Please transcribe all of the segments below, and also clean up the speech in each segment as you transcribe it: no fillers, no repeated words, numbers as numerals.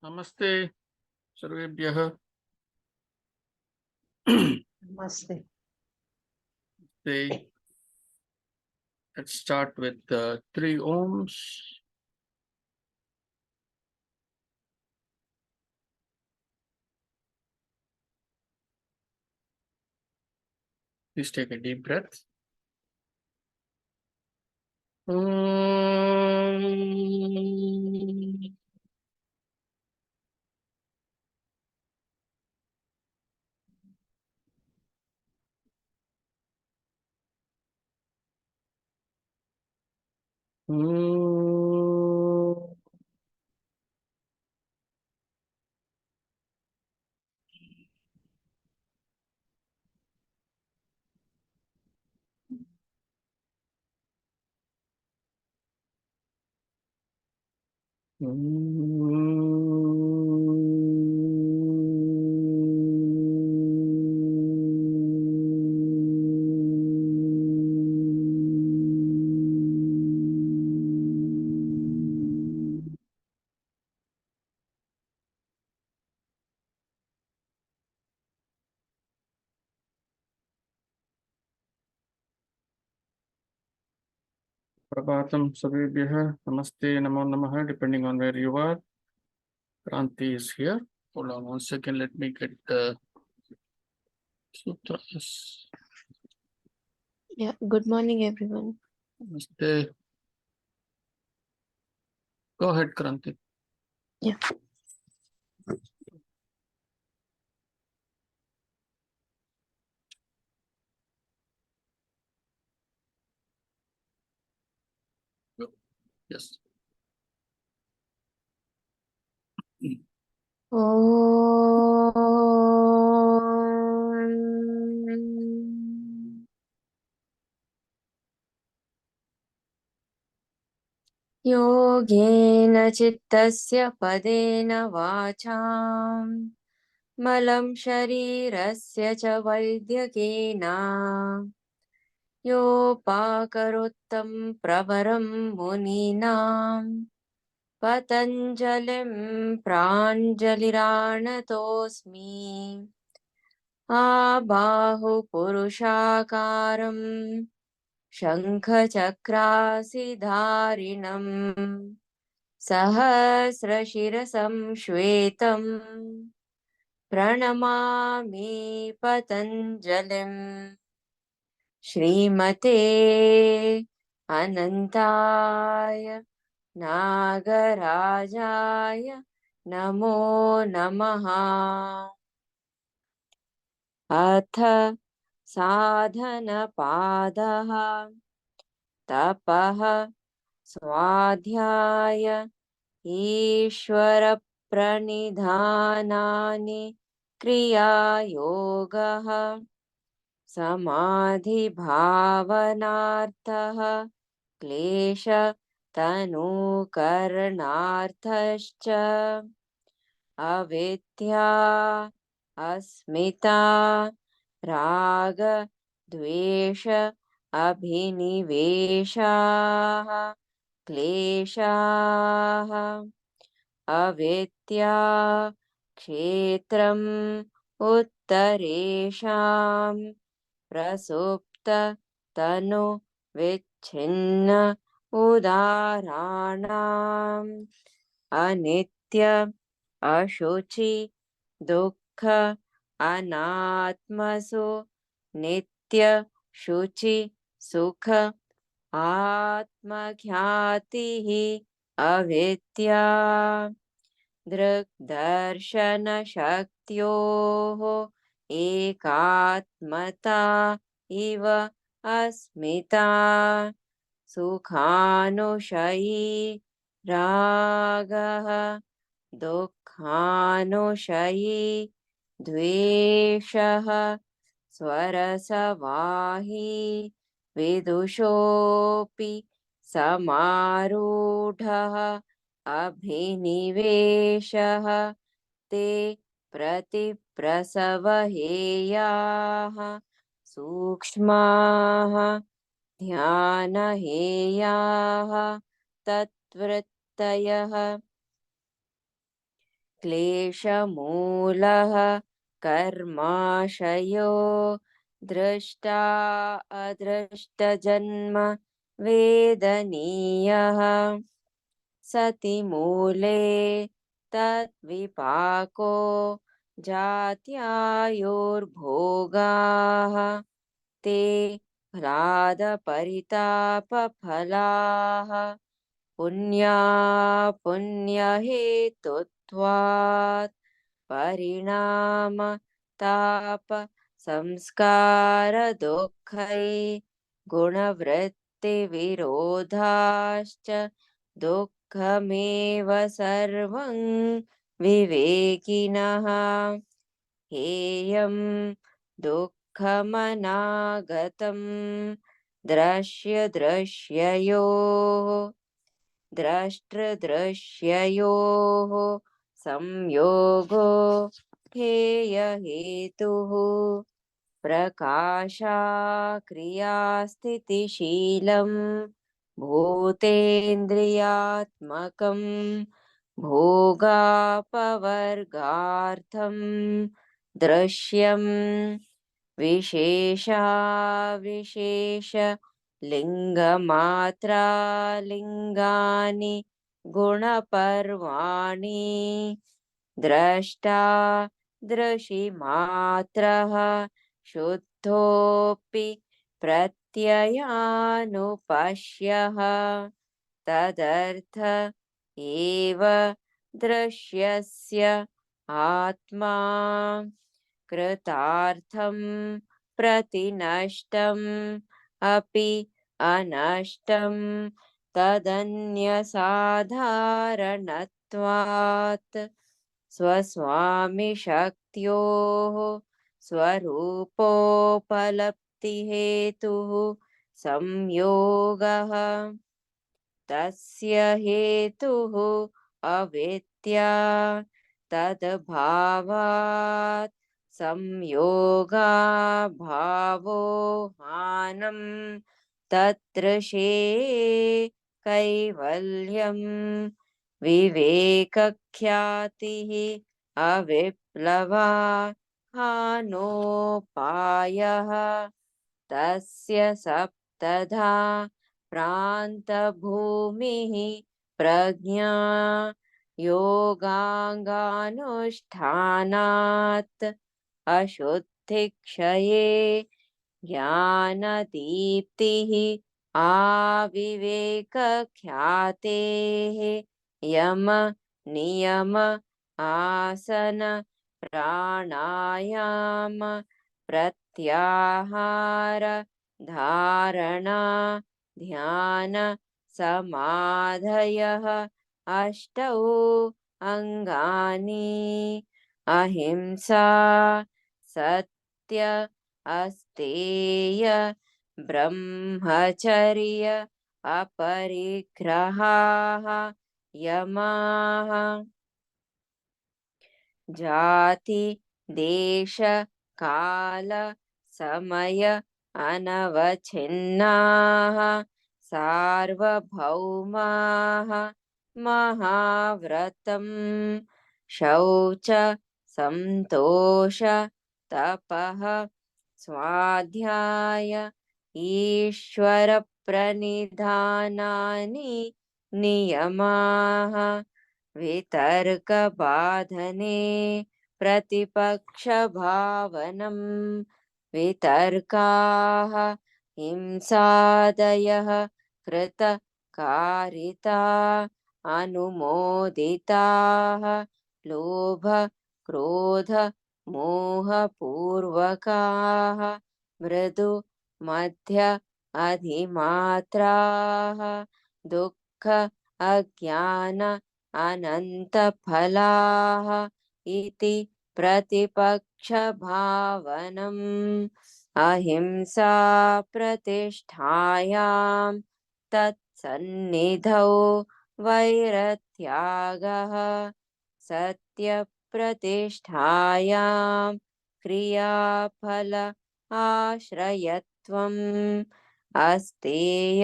नमस्ते सर्वेभ्यः। Namaste. Let's start with 3 ohms. Please take a deep breath. Prabhatam Sarvebhyah. Namaste, Namo Namaha, depending on where you are. Kranti is here. Hold on 1 second, let me get the sutras. Yeah, good morning, everyone. Namaste. Go ahead, Kranti. Yeah. Yes. योगेन चित्तस्य पदेन वाचां मलं शरीरस्य च वैद्यकेन योपाकरोत्तं प्रवरं मुनीनां पतञ्जलिं प्राञ्जलिराणतोऽस्मि आबाहुपुरुषाकारं शङ्खचक्रासिधारिणम् सहस्रशिरसं श्वेतं प्रणमामि पतञ्जलिम् श्रीमते अनन्ताय नागराजाय नमो नमः। अथ साधनपादः तपः स्वाध्याय ईश्वरप्रणिधानानि क्रियायोगः समाधिभावनार्थः क्लेशतनुकरणार्थश्च अविद्या अस्मिता राग द्वेष अभिनिवेशाः क्लेशाः अविद्या क्षेत्रम् उत्तरेषां प्रसुप्त तनु विच्छिन्न उदाहरणाम् अनित्य अशुचि दुःख अनात्मसु नित्य शुचि सुख आत्मख्यातिः अविद्या दृग्दर्शनशक्त्योः एकात्मता इव अस्मिता सुखानुशयी रागः दुःखानुशयी द्वेषः स्वरसवाही विदुषोऽपि समारूढः अभिनिवेशः ते प्रतिप्रसवहेयाः सूक्ष्माः ध्यानहेयाः तत्वृत्तयः क्लेशमूलः कर्माशयो दृष्टा अदृष्टजन्म वेदनीयः सति मूले तद्विपाको जात्यायोर्भोगाः ते ह्लादपरितापफलाः पुण्यहेतुत्वात् परिणाम ताप संस्कार दुःखै गुणवृत्तिविरोधाश्च दुःखमेव सर्वं विवेकिनः हेयं दुःखमनागतं द्रष्टृदृश्ययोः संयोगो हेयहेतुः प्रकाशाक्रियास्थितिशीलं भूतेन्द्रियात्मकं भोगापवर्गार्थं दृश्यं विशेषाविशेषलिङ्गमात्रालिङ्गानि गुणपर्वाणि द्रष्टा दृशिमात्रः शुद्धोऽपि प्रत्ययानुपश्यः तदर्थ एव दृश्यस्य आत्मा कृतार्थं प्रतिनष्टम् अपि अनष्टं तदन्यसाधारणत्वात् स्वस्वामिशक्त्योः स्वरूपोपलब्धिहेतुः संयोगः तस्य हेतुः अविद्या तद्भावात् संयोगाभावो हानं तदृशे कैवल्यं विवेकख्यातिः अविप्लवा हानोपायः तस्य सप्तधा प्रान्तभूमिः प्रज्ञा योगाङ्गानुष्ठानात् अशुद्धिक्षये ज्ञानदीप्तिः आविवेकख्यातेः यम नियम आसन प्राणायाम प्रत्याहार धारणा ध्यान समाधयः अष्टौ अङ्गानि अहिंसा सत्य अस्तेय ब्रह्मचर्य अपरिग्रहाः यमाः जाति देश काल समय अनवच्छिन्नाः सार्वभौमाः महाव्रतं शौच संतोष तपः स्वाध्याय ईश्वरप्रणिधानानि नियमाः वितर्कबाधने प्रतिपक्षभावनं वितर्काः हिंसादयः कृतकारिता अनुमोदिताः लोभ क्रोध मोहपूर्वकाः मृदु मध्य अधिमात्राः दुःख अज्ञान अनन्तफलाः इति प्रतिपक्षभावनम् अहिंसा प्रतिष्ठायां तत्सन्निधौ वैरत्यागः सत्यप्रतिष्ठायां क्रियाफल आश्रयत्वम् अस्तेय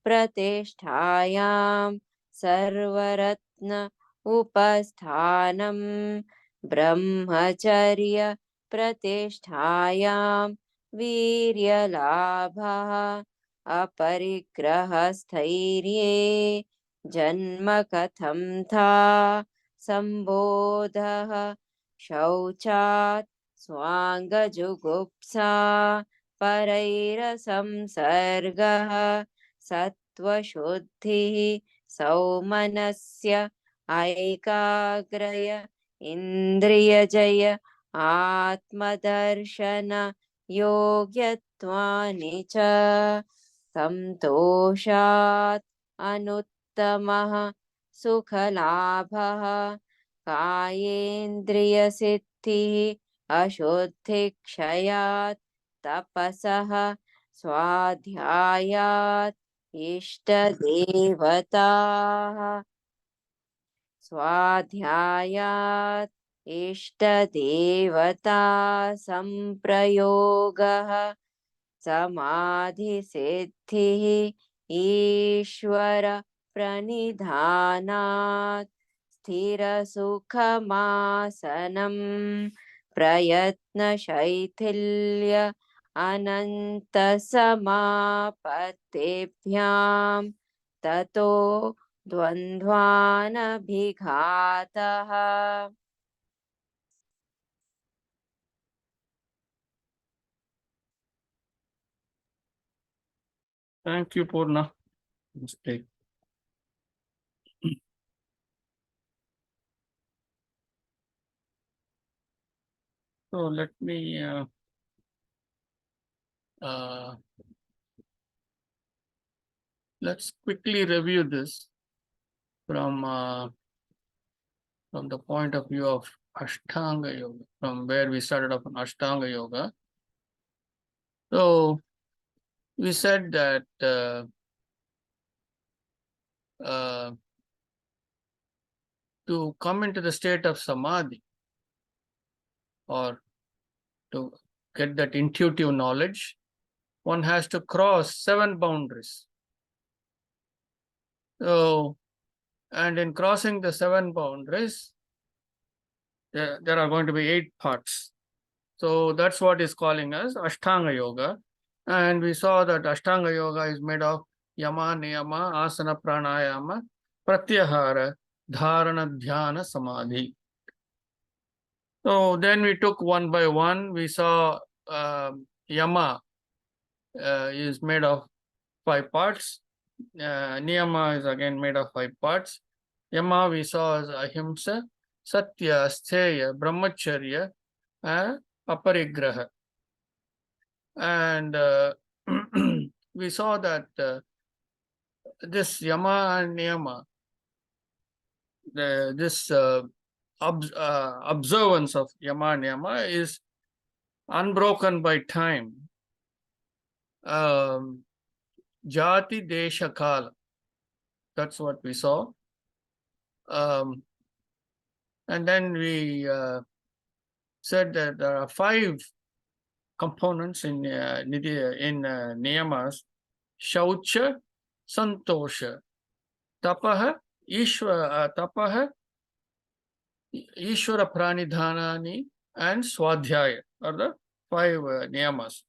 प्रतिष्ठायां सर्वरत्न उपस्थानं ब्रह्मचर्य प्रतिष्ठायां वीर्यलाभः अपरिग्रहस्थैर्ये जन्म कथं था संबोधः शौचात् स्वाङ्गजुगुप्सा परैरसंसर्गः सत्त्वशुद्धिः सौमनस्य ऐकाग्रय इन्द्रियजय आत्मदर्शन योग्यत्वानि च सन्तोषात् अनुत्तमः सुखलाभः कायेन्द्रियसिद्धिः अशुद्धिक्षयात् तपसः स्वाध्यायात् इष्टदेवताः स्वाध्यायात् इष्टदेवता संप्रयोगः समाधिसिद्धिः ईश्वर प्रणिधानात् स्थिरसुखमासनं प्रयत्नशैथिल्य अनन्तसमापत्तिभ्यां ततो द्वन्द्वानभिघातः. Thank you, Purna. Mistake. So let me let's quickly review this from the point of view of Ashtanga Yoga, from where we started off on Ashtanga Yoga. So we said that to come into the state of samadhi, or to get that intuitive knowledge, one has to cross 7 boundaries. So, and in crossing the 7 boundaries, there are going to be 8 parts. So that's what is calling us Ashtanga Yoga. And we saw that Ashtanga Yoga is made of Yama, Niyama, Asana, Pranayama, Pratyahara, Dharana, Dhyana, Samadhi. So then we took one by one. We saw Yama is made of 5 parts. Niyama is again made of 5 parts. Yama we saw as Ahimsa, Satya, Astheya, Brahmacharya, Aparigraha. And we saw that this Yama and Niyama, this observance of Yama and Niyama is unbroken by time. Jati Desha Kala. That's what we saw. And then we said that there are 5 components in niyamas: Shaucha, Santosha, Tapaha, Ishvara Pranidhanani, and Swadhyaya are the 5 niyamas.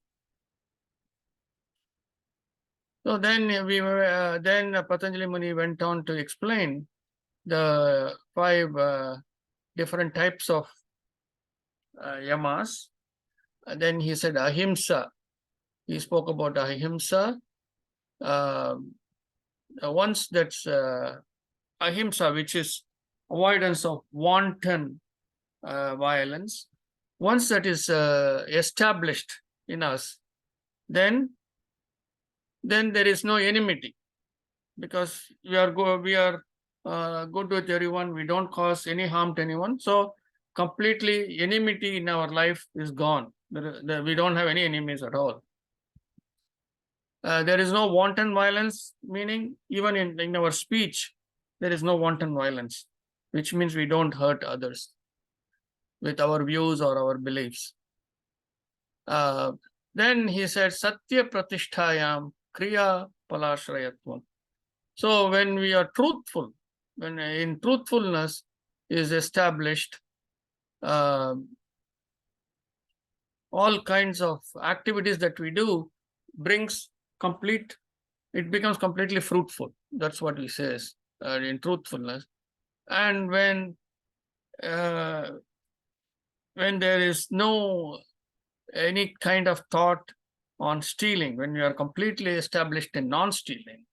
So then then Patanjali Muni went on to explain the 5 different types of yamas. And then he said ahimsa. He spoke about ahimsa. Once that's ahimsa, which is avoidance of wanton violence, once that is established in us, then there is no enmity, because we are good with everyone. We don't cause any harm to anyone. So completely enmity in our life is gone. We don't have any enemies at all. There is no wanton violence, meaning even in our speech, there is no wanton violence, which means we don't hurt others with our views or our beliefs. Then he said, Satya Pratishtayam Kriya Palashrayatvam. So when we are truthful, when in truthfulness, is established, all kinds of activities that we do it becomes completely fruitful. That's what he says in truthfulness. And uh, when there is no any kind of thought on stealing, when you are completely established in non-stealing,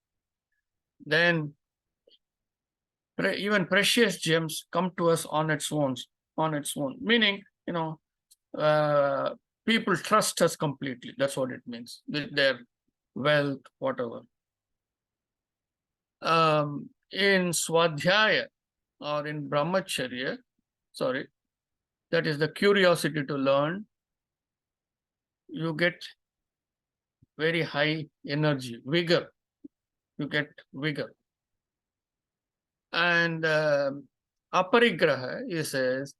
then even precious gems come to us on its own. Meaning, uh, people trust us completely. That's what it means, with their wealth, whatever. In Swadhyaya or in Brahmacharya, that is the curiosity to learn, you get very high energy, vigor. You get vigor. And aparigraha, he says,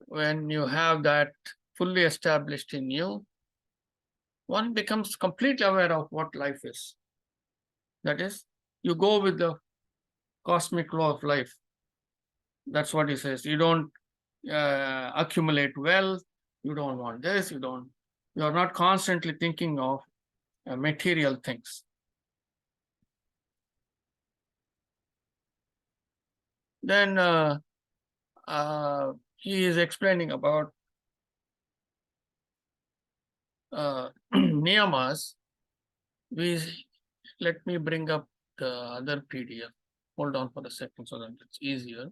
when you have that fully established in you, one becomes completely aware of what life is. That is, you go with the cosmic law of life. That's what he says. You don't accumulate wealth. You don't want this. You are not constantly thinking of material things. Then he is explaining about niyamas. Let me bring up the other PDF. Hold on for a second so that it's easier.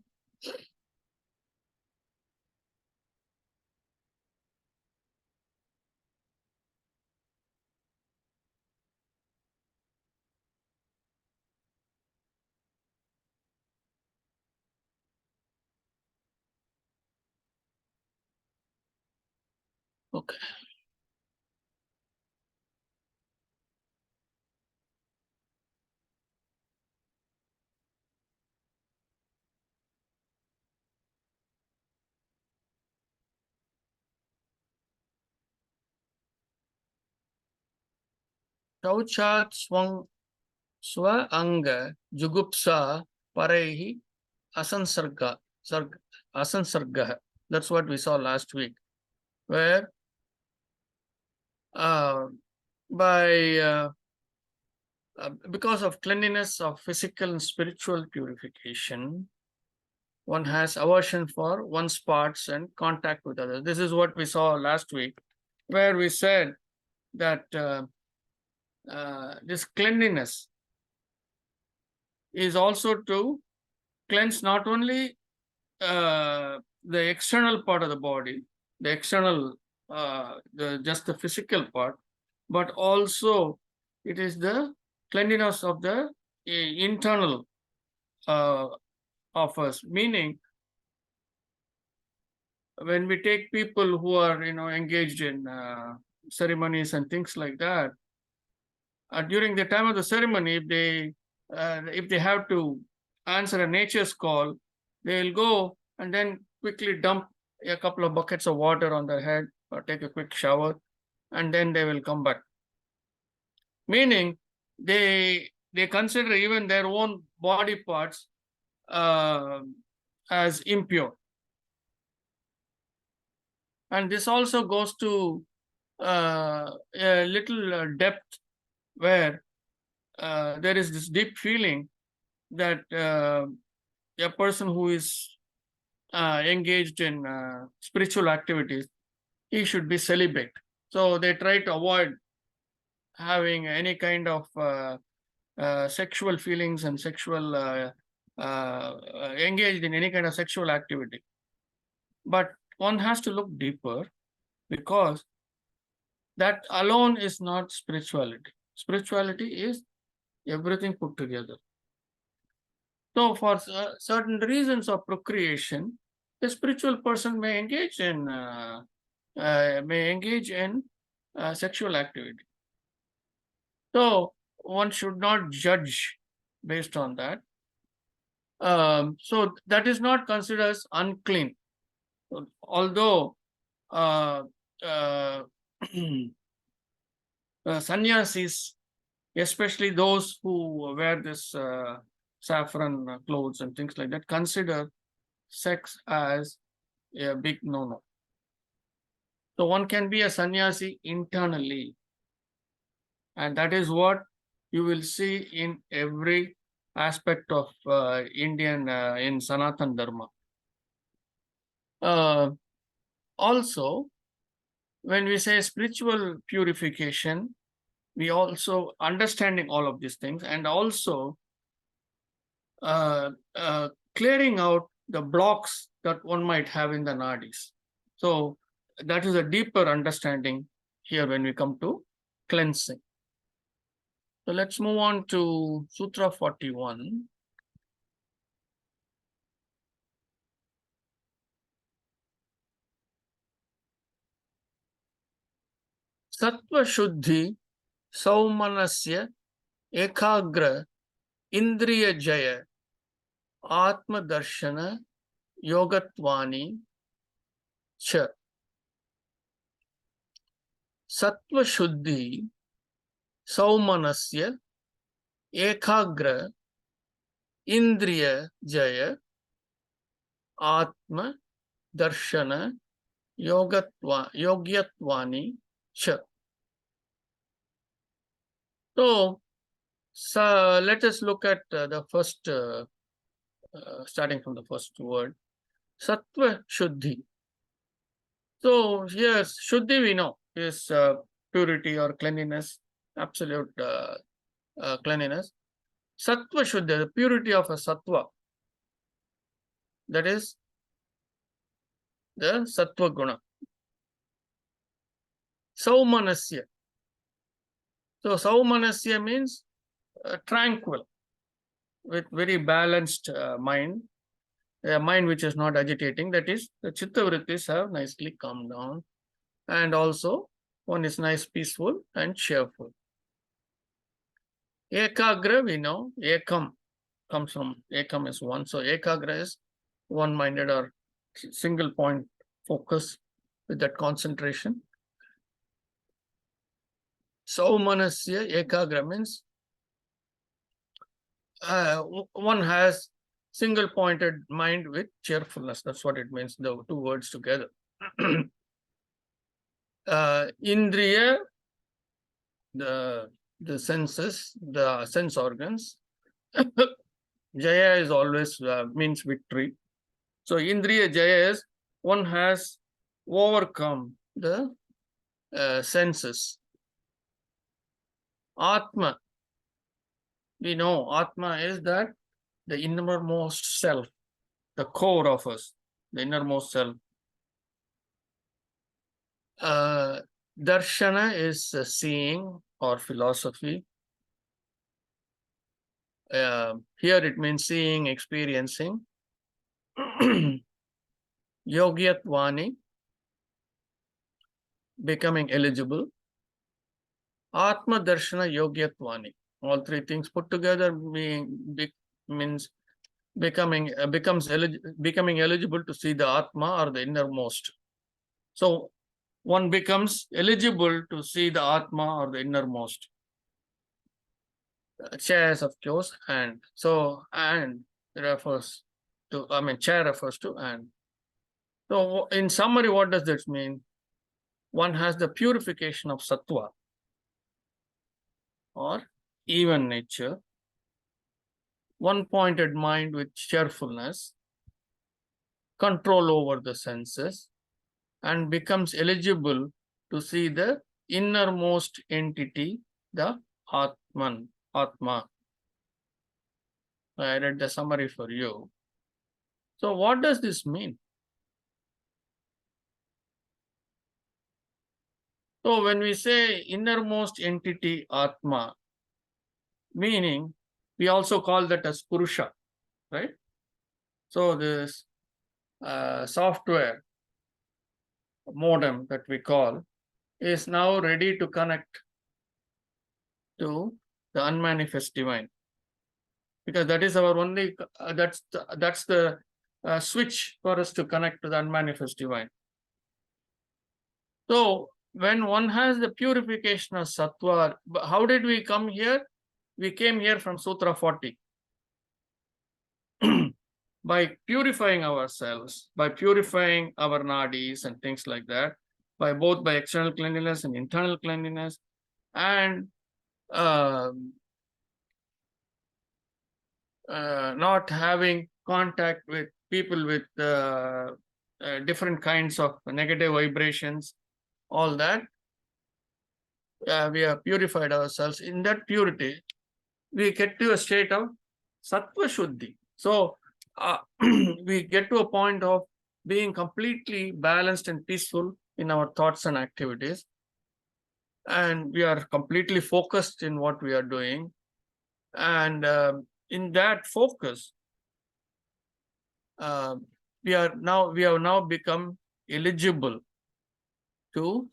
Okay. Shauchat swa anga jugupsa parehi asansarga. That's what we saw last week, where because of cleanliness of physical and spiritual purification, one has aversion for one's parts and contact with others. This is what we saw last week, where we said that this cleanliness is also to cleanse not only the external part of the body, the external, just the physical part, but also it is the cleanliness of the internal of us. Meaning, when we take people who are engaged in ceremonies and things like that, during the time of the ceremony, if they have to answer a nature's call, they'll go and then quickly dump a couple of buckets of water on their head or take a quick shower, and then they will come back. Meaning, they consider even their own body parts as impure. And this also goes to a little depth, where there is this deep feeling that a person who is engaged in spiritual activities, he should be celibate. So they try to avoid having any kind of sexual feelings and engaged in any kind of sexual activity. But one has to look deeper, because that alone is not spirituality. Spirituality is everything put together. So for certain reasons of procreation, the spiritual person may engage in sexual activity. So one should not judge based on that. So that is not considered as unclean, although sannyasis, especially those who wear this saffron clothes and things like that, consider sex as a big no-no. So one can be a sannyasi internally, and that is what you will see in every aspect of Indian in Sanatan Dharma. Also, when we say spiritual purification, we also understanding all of these things, and also clearing out the blocks that one might have in the nadis. So that is a deeper understanding here when we come to cleansing. So let's move on to Sutra 41. Sattva Shuddhi Saumanasya Ekagra Indriya Jaya Atma Darshana Yogatvani Cha. Sattva Shuddhi Saumanasya Ekagra Indriya Jaya Atma Darshana Yogatvani Cha. So let us look at the first, starting from the first word, Sattva Shuddhi. So here, Shuddhi we know is purity or cleanliness, absolute cleanliness. Sattva Shuddhi, the purity of a sattva, that is the Sattva Guna. Saumanasya. So Saumanasya means tranquil, with very balanced mind, a mind which is not agitating. That is, the chitta vrittis have nicely calmed down, and also one is nice, peaceful, and cheerful. Ekagra, we know, ekam comes from, ekam is one. So ekagra is one-minded or single point focus with that concentration. Saumanasya ekagra means one has single pointed mind with cheerfulness. That's what it means, the two words together. Indriya, the senses, the sense organs. Jaya is always means victory. So Indriya Jaya is one has overcome the senses. Atma, we know Atma is that the innermost self, the core of us, the innermost self. Darshana is seeing or philosophy. Here it means seeing, experiencing. Yogyatvani, becoming eligible. Atma Darshana Yogyatvani. All three things put together means becoming eligible to see the Atma or the innermost. So one becomes eligible to see the Atma or the innermost. Chairs, of course, and so and refers to, chair refers to and. So in summary, what does this mean? One has the purification of sattva or even nature, one-pointed mind with cheerfulness, control over the senses, and becomes eligible to see the innermost entity, the Atman, Atma. I read the summary for you. So what does this mean? So when we say innermost entity Atma, meaning we also call that as Purusha, right? So this software modem that we call is now ready to connect to the unmanifest divine, because that is our only, that's the switch for us to connect to the unmanifest divine. So when one has the purification of sattva, how did we come here? We came here from Sutra 40. by purifying ourselves, by purifying our nadis and things like that, both by external cleanliness and internal cleanliness, and not having contact with people with different kinds of negative vibrations, all that, we have purified ourselves. In that purity, we get to a state of sattva shuddhi. So we get to a point of being completely balanced and peaceful in our thoughts and activities. And we are completely focused in what we are doing. And in that focus, we have now become eligible to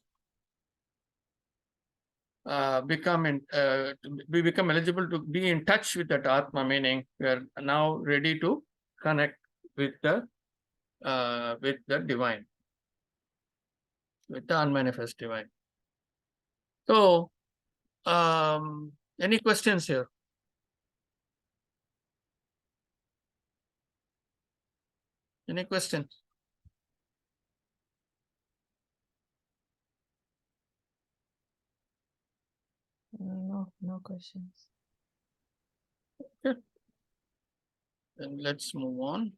we become eligible to be in touch with that Atma, meaning we are now ready to connect with the divine, with the unmanifest divine. So, any questions here? Any questions? No questions. Okay. Then let's move on.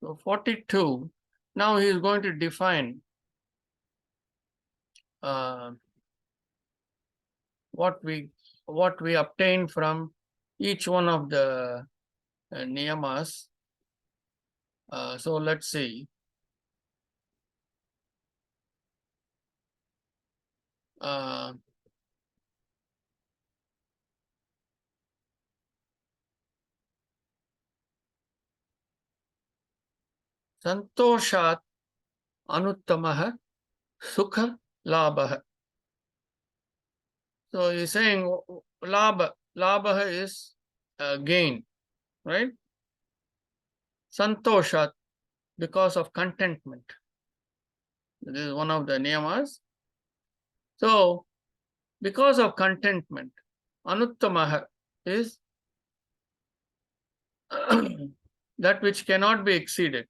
So 42. Now he is going to define what we obtain from each one of the niyamas. So let's see. Santoshat anuttamah sukha labha. So he's saying labha is gain, right? Santoshat, because of contentment. This is one of the niyamas. So because of contentment, anuttamah is that which cannot be exceeded,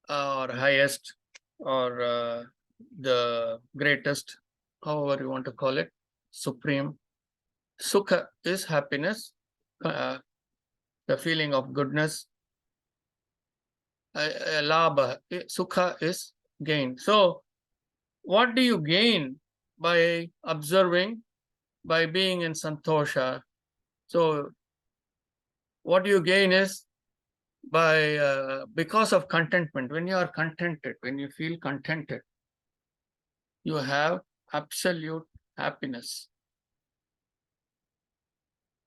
or highest, or the greatest, however you want to call it, supreme. Sukha is happiness, the feeling of goodness. Labha, sukha is gain. So what do you gain by observing, by being in santosha? So what you gain is because of contentment. When you are contented, when you feel contented, you have absolute happiness.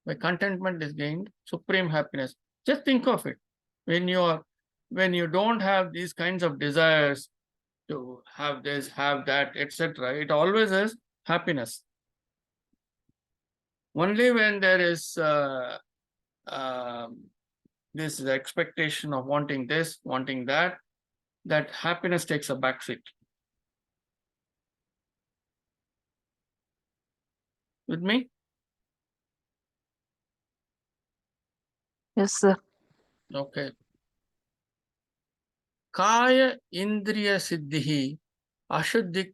By contentment is gained supreme happiness. Just think of it. When you don't have these kinds of desires to have this, have that, etc., it always is happiness. Only when there is this expectation of wanting this, wanting that, that happiness takes a backseat. With me? Yes, sir. Okay. Kaya indriya siddhi ashuddhik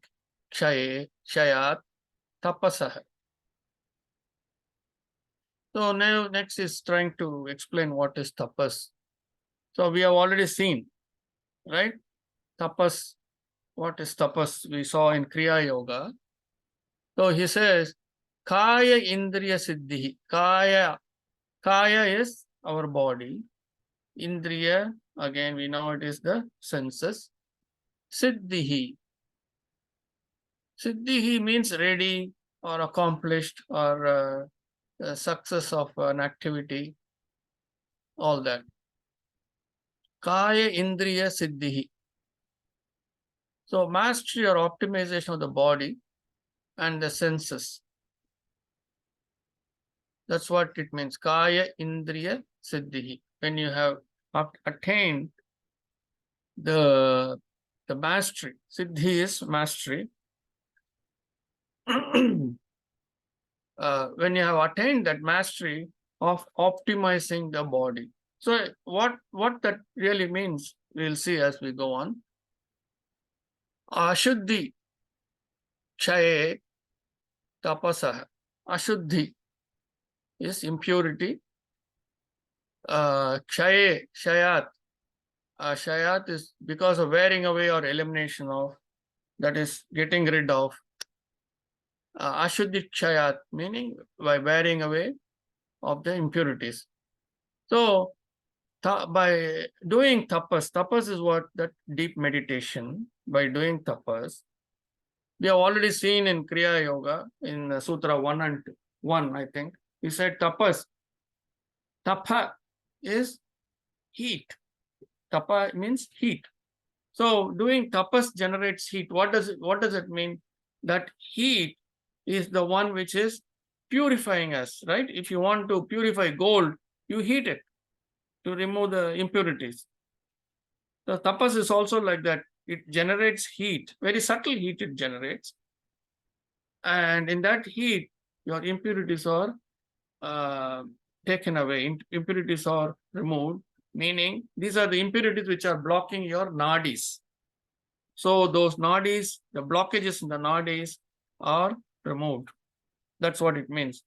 kshayat tapasah. So now next is trying to explain what is tapas. So we have already seen, right? Tapas, what is tapas? We saw in Kriya Yoga. So he says, Kaya Indriya Siddhi. Kaya is our body. Indriya, again we know it is the senses. Siddhi. Siddhi means ready, or accomplished or success of an activity, all that. Kaya Indriya Siddhihi. So mastery or optimization of the body and the senses. That's what it means. Kaya Indriya Siddhihi. When you have attained the mastery, Siddhi is mastery. When you have attained that mastery of optimizing the body. So what that really means, we'll see as we go on. Ashuddhi chaye tapasah. Ashuddhi is impurity. Chaye, shayat. Shayat is because of wearing away or elimination of, that is getting rid of. Ashuddhi chayat, meaning by wearing away of the impurities. So by doing tapas is what? That deep meditation. By doing tapas, we have already seen in Kriya Yoga in Sutra 1 and 1, I think. We said tapas. Tapa is heat. Tapa means heat. So doing tapas generates heat. What does it mean? That heat is the one which is purifying us, right? If you want to purify gold, you heat it to remove the impurities. So tapas is also like that. It generates heat, very subtle heat it generates. And in that heat, your impurities are taken away, impurities are removed, meaning these are the impurities which are blocking your nadis. So those nadis, the blockages in the nadis are removed. That's what it means.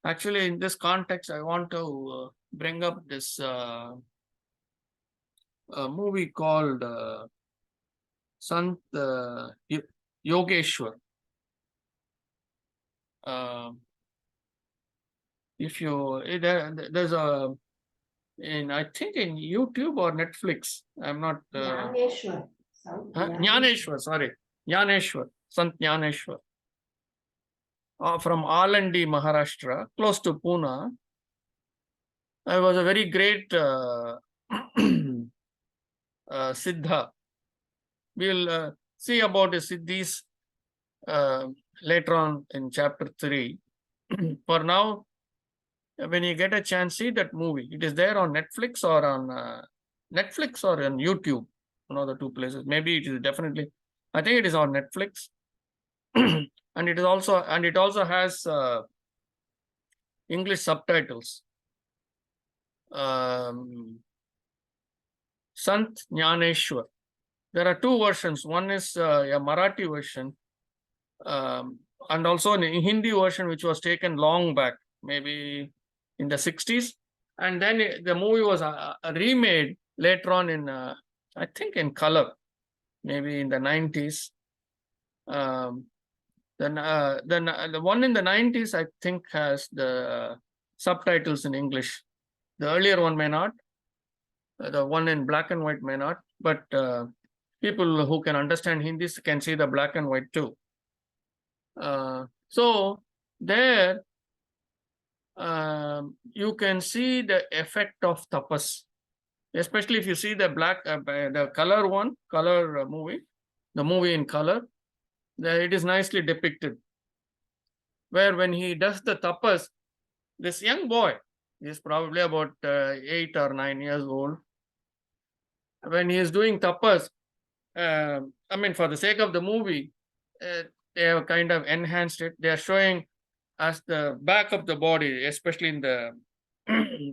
Actually, in this context, I want to bring up this movie called Sant Yogeshwar. If you there's a I think in YouTube or Netflix. I'm not Jnaneshwar. Jnaneshwar, sorry. Jnaneshwar, Sant Jnaneshwar. From Alandi, Maharashtra, close to Pune. I was a very great Siddha. We'll see about the Siddhis later on in chapter 3. For now, when you get a chance, see that movie. It is there on Netflix or on YouTube. One of the two places. Maybe it is definitely. I think it is on Netflix, and it also has English subtitles. Sant Jnaneshwar. There are two versions. One is a Marathi version, and also a Hindi version, which was taken long back, maybe in the 60s. And then the movie was remade later on in, I think, in color, maybe in the 90s. Then the one in the 90s, I think, has the subtitles in English. The earlier one may not. The one in black and white may not. But people who can understand Hindi can see the black and white too. So there you can see the effect of tapas, especially if you see the the color movie, the movie in color. It is nicely depicted, where when he does the tapas, this young boy is probably about 8 or 9 years old. When he is doing tapas, I mean, for the sake of the movie, they have kind of enhanced it. They are showing us the back of the body, especially in the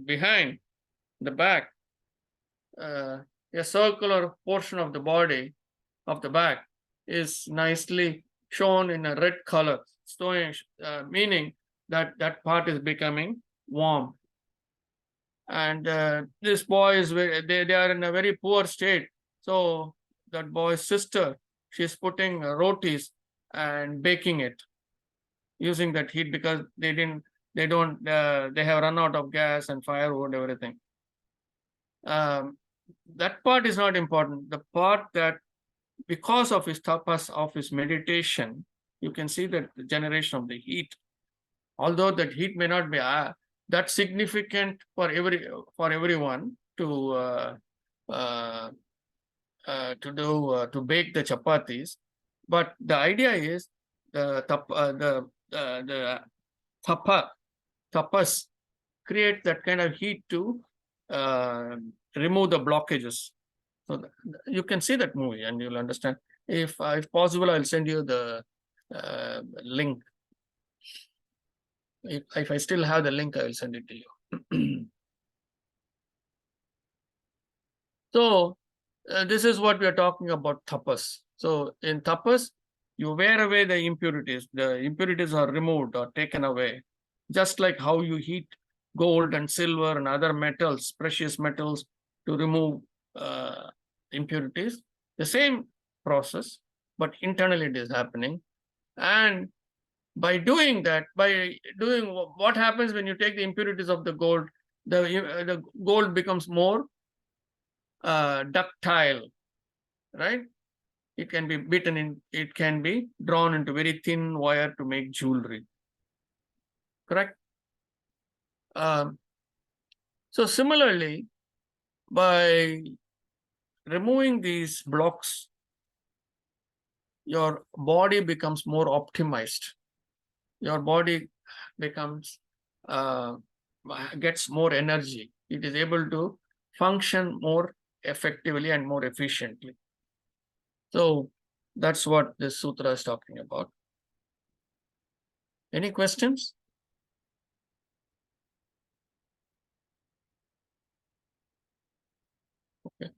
behind the back, a circular portion of the body of the back is nicely shown in a red color, meaning that that part is becoming warm. And this boy is they are in a very poor state. So that boy's sister, she's putting rotis and baking it using that heat, because they have run out of gas and firewood, everything. That part is not important. The part that because of his tapas, of his meditation, you can see that the generation of the heat. Although that heat may not be that significant for everyone to to bake the chapatis, but the idea is the tapas create that kind of heat to remove the blockages. So you can see that movie and you'll understand. If possible, I'll send you the link. If I still have the link, I will send it to you. So this is what we are talking about tapas. So in tapas, you wear away the impurities. The impurities are removed or taken away, just like how you heat gold and silver and other metals, precious metals, to remove impurities. The same process, but internally it is happening. And by doing that, what happens when you take the impurities of the gold, the gold becomes more ductile, right? It can be beaten in, it can be drawn into very thin wire to make jewelry, correct? So similarly, by removing these blocks, your body becomes more optimized. Your body becomes gets more energy. It is able to function more effectively and more efficiently. So that's what this sutra is talking about. Any questions? Okay.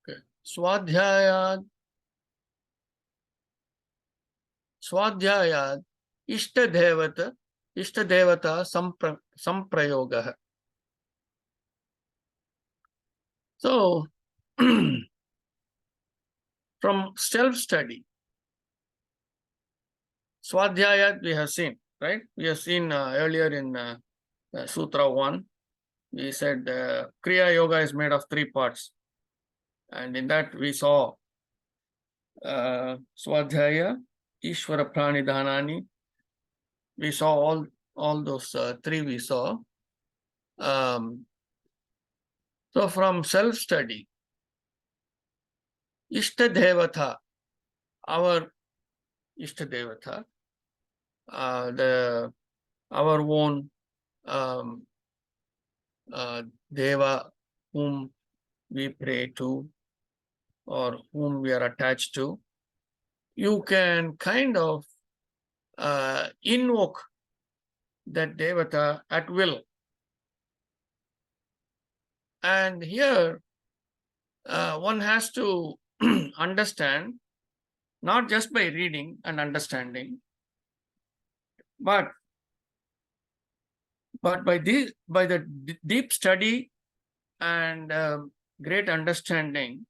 Okay. Swadhyayad Ishtadevata Samprayogah. So from self-study, Swadhyayad we have seen, right? We have seen earlier in Sutra 1, we said Kriya Yoga is made of 3 parts. And in that we saw Swadhyaya, Ishvara Pranidhanani. We saw all those 3 we saw. So from self-study, Ishtadevata, our Ishtadevata, our own Deva whom we pray to or whom we are attached to, you can kind of invoke that Devata at will. And here one has to understand, not just by reading and understanding, but by the deep study and great understanding,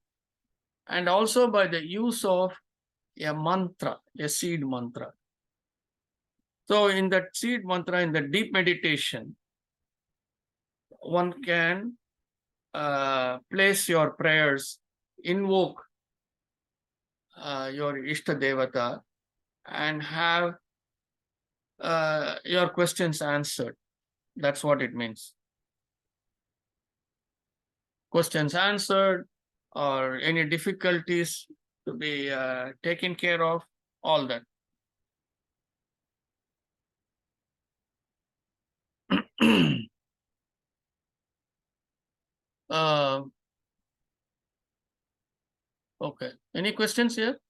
and also by the use of a mantra, a seed mantra. So in that seed mantra, in the deep meditation, one can place your prayers, invoke your Ishta Devata, and have your questions answered. That's what it means. Questions answered, or any difficulties to be taken care of, all that. Okay. Any questions here?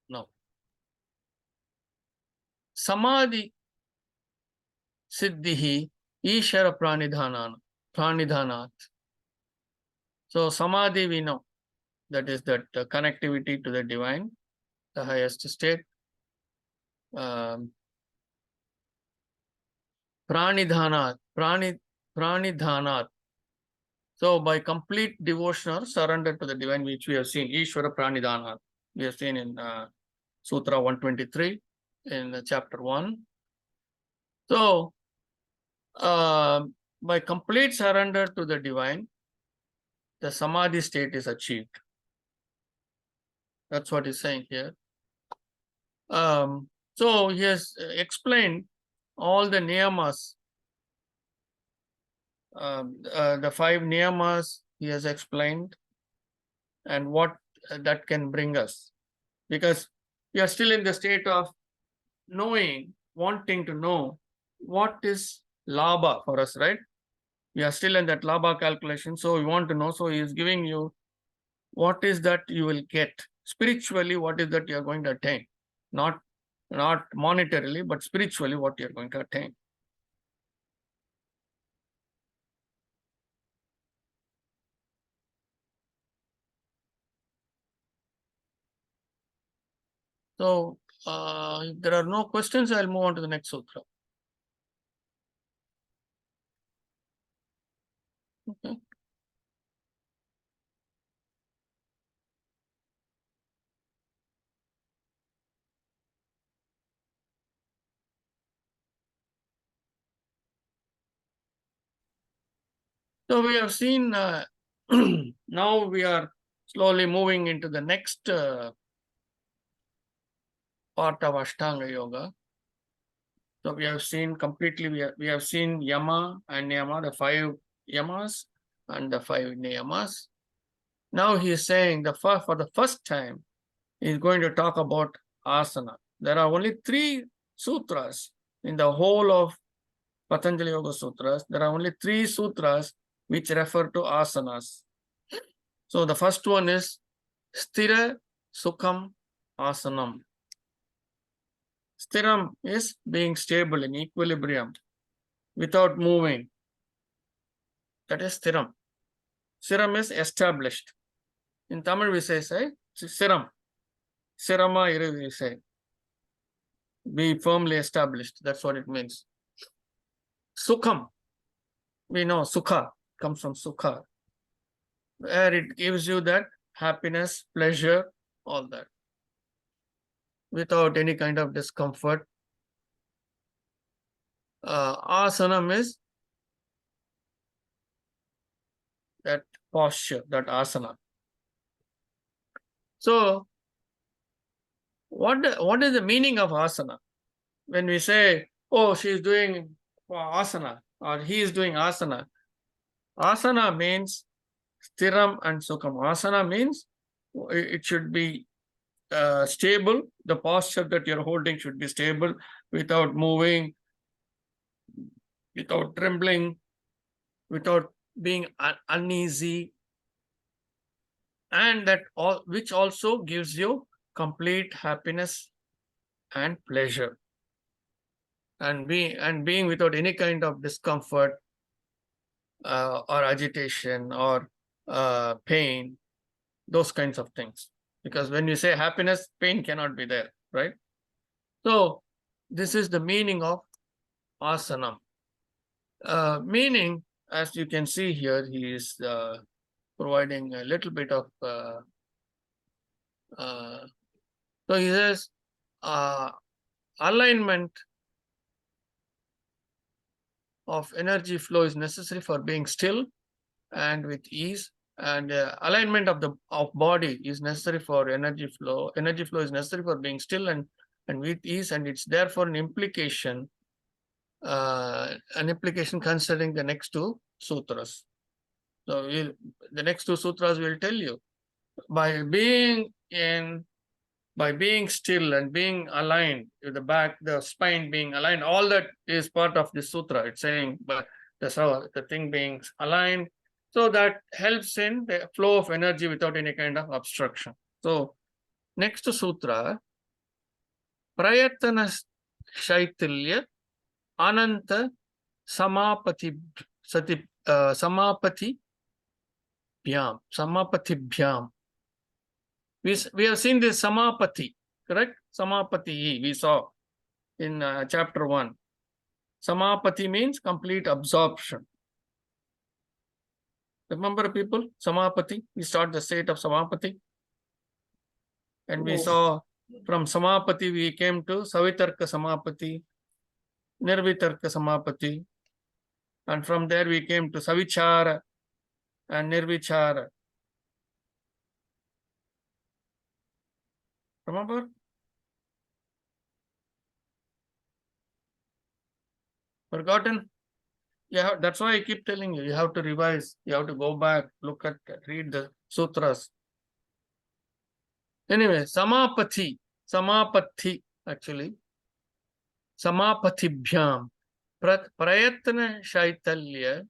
No. samadhi siddhihi ishara pranidhanat. So samadhi we know, that is that connectivity to the divine, the highest state. Pranidhanat. So by complete devotion or surrender to the divine, which we have seen, Ishvara Pranidhanat, we have seen in Sutra 123 in chapter 1. So by complete surrender to the divine, the samadhi state is achieved. That's what he's saying here. So he has explained all the niyamas, the 5 niyamas he has explained, and what that can bring us. Because we are still in the state of knowing, wanting to know what is labha for us, right? We are still in that labha calculation, so we want to know. So he is giving you what is that you will get spiritually, what is that you are going to attain, not monetarily, but spiritually what you are going to attain. So if there are no questions, I'll move on to the next sutra. Okay. So we have seen, now we are slowly moving into the next part of Ashtanga Yoga. So we have seen completely, we have seen Yama and Niyama, the 5 Yamas and the 5 Niyamas. Now he is saying for the first time, he is going to talk about asana. There are only 3 sutras in the whole of Patanjali Yoga Sutras. There are only 3 sutras which refer to asanas. So the first one is Sthira Sukham Asanam. Sthiram is being stable in equilibrium without moving. That is Sthiram. Sthiram is established. In Tamil we say Sthiram. Sthirama iru we say. Be firmly established. That's what it means. Sukham. We know Sukha comes from Sukha, where it gives you that happiness, pleasure, all that, without any kind of discomfort. Asanam is that posture, that asana. So, what is the meaning of asana? When we say, oh, she is doing asana, or he is doing asana, asana means Sthiram and Sukham. Asana means it should be stable. The posture that you're holding should be stable, without moving, without trembling, without being uneasy, and that all, which also gives you complete happiness and pleasure, and being without any kind of discomfort or agitation or pain, those kinds of things. Because when you say happiness, pain cannot be there, right? So this is the meaning of asanam. Meaning, as you can see here, he is providing a little bit of so he says alignment of energy flow is necessary for being still and with ease, and alignment of body is necessary for energy flow. Energy flow is necessary for being still and with ease, and it's therefore an implication considering the next 2 sutras. So the next 2 sutras will tell you, by being still and being aligned with the back, the spine being aligned, all that is part of the sutra. It's saying, but the thing being aligned, so that helps in the flow of energy without any kind of obstruction. So next sutra, Prayatana Shaitilya Ananta Samapati Sati Samapati Bhyam. Samapati we have seen this Samapati, correct? Samapati we saw in chapter 1. Samapati means complete absorption. Remember, people, Samapati, we start the state of Samapati. And we saw from Samapati, we came to Savitarka Samapati, Nirvitarka Samapati. And from there, we came to Savichara and Nirvichara. Remember? Forgotten? Yeah, that's why I keep telling you, you have to revise, you have to go back, look at, read the sutras. Anyway, Samapati actually, Samapatibhyam, Prayatna Shaitilya,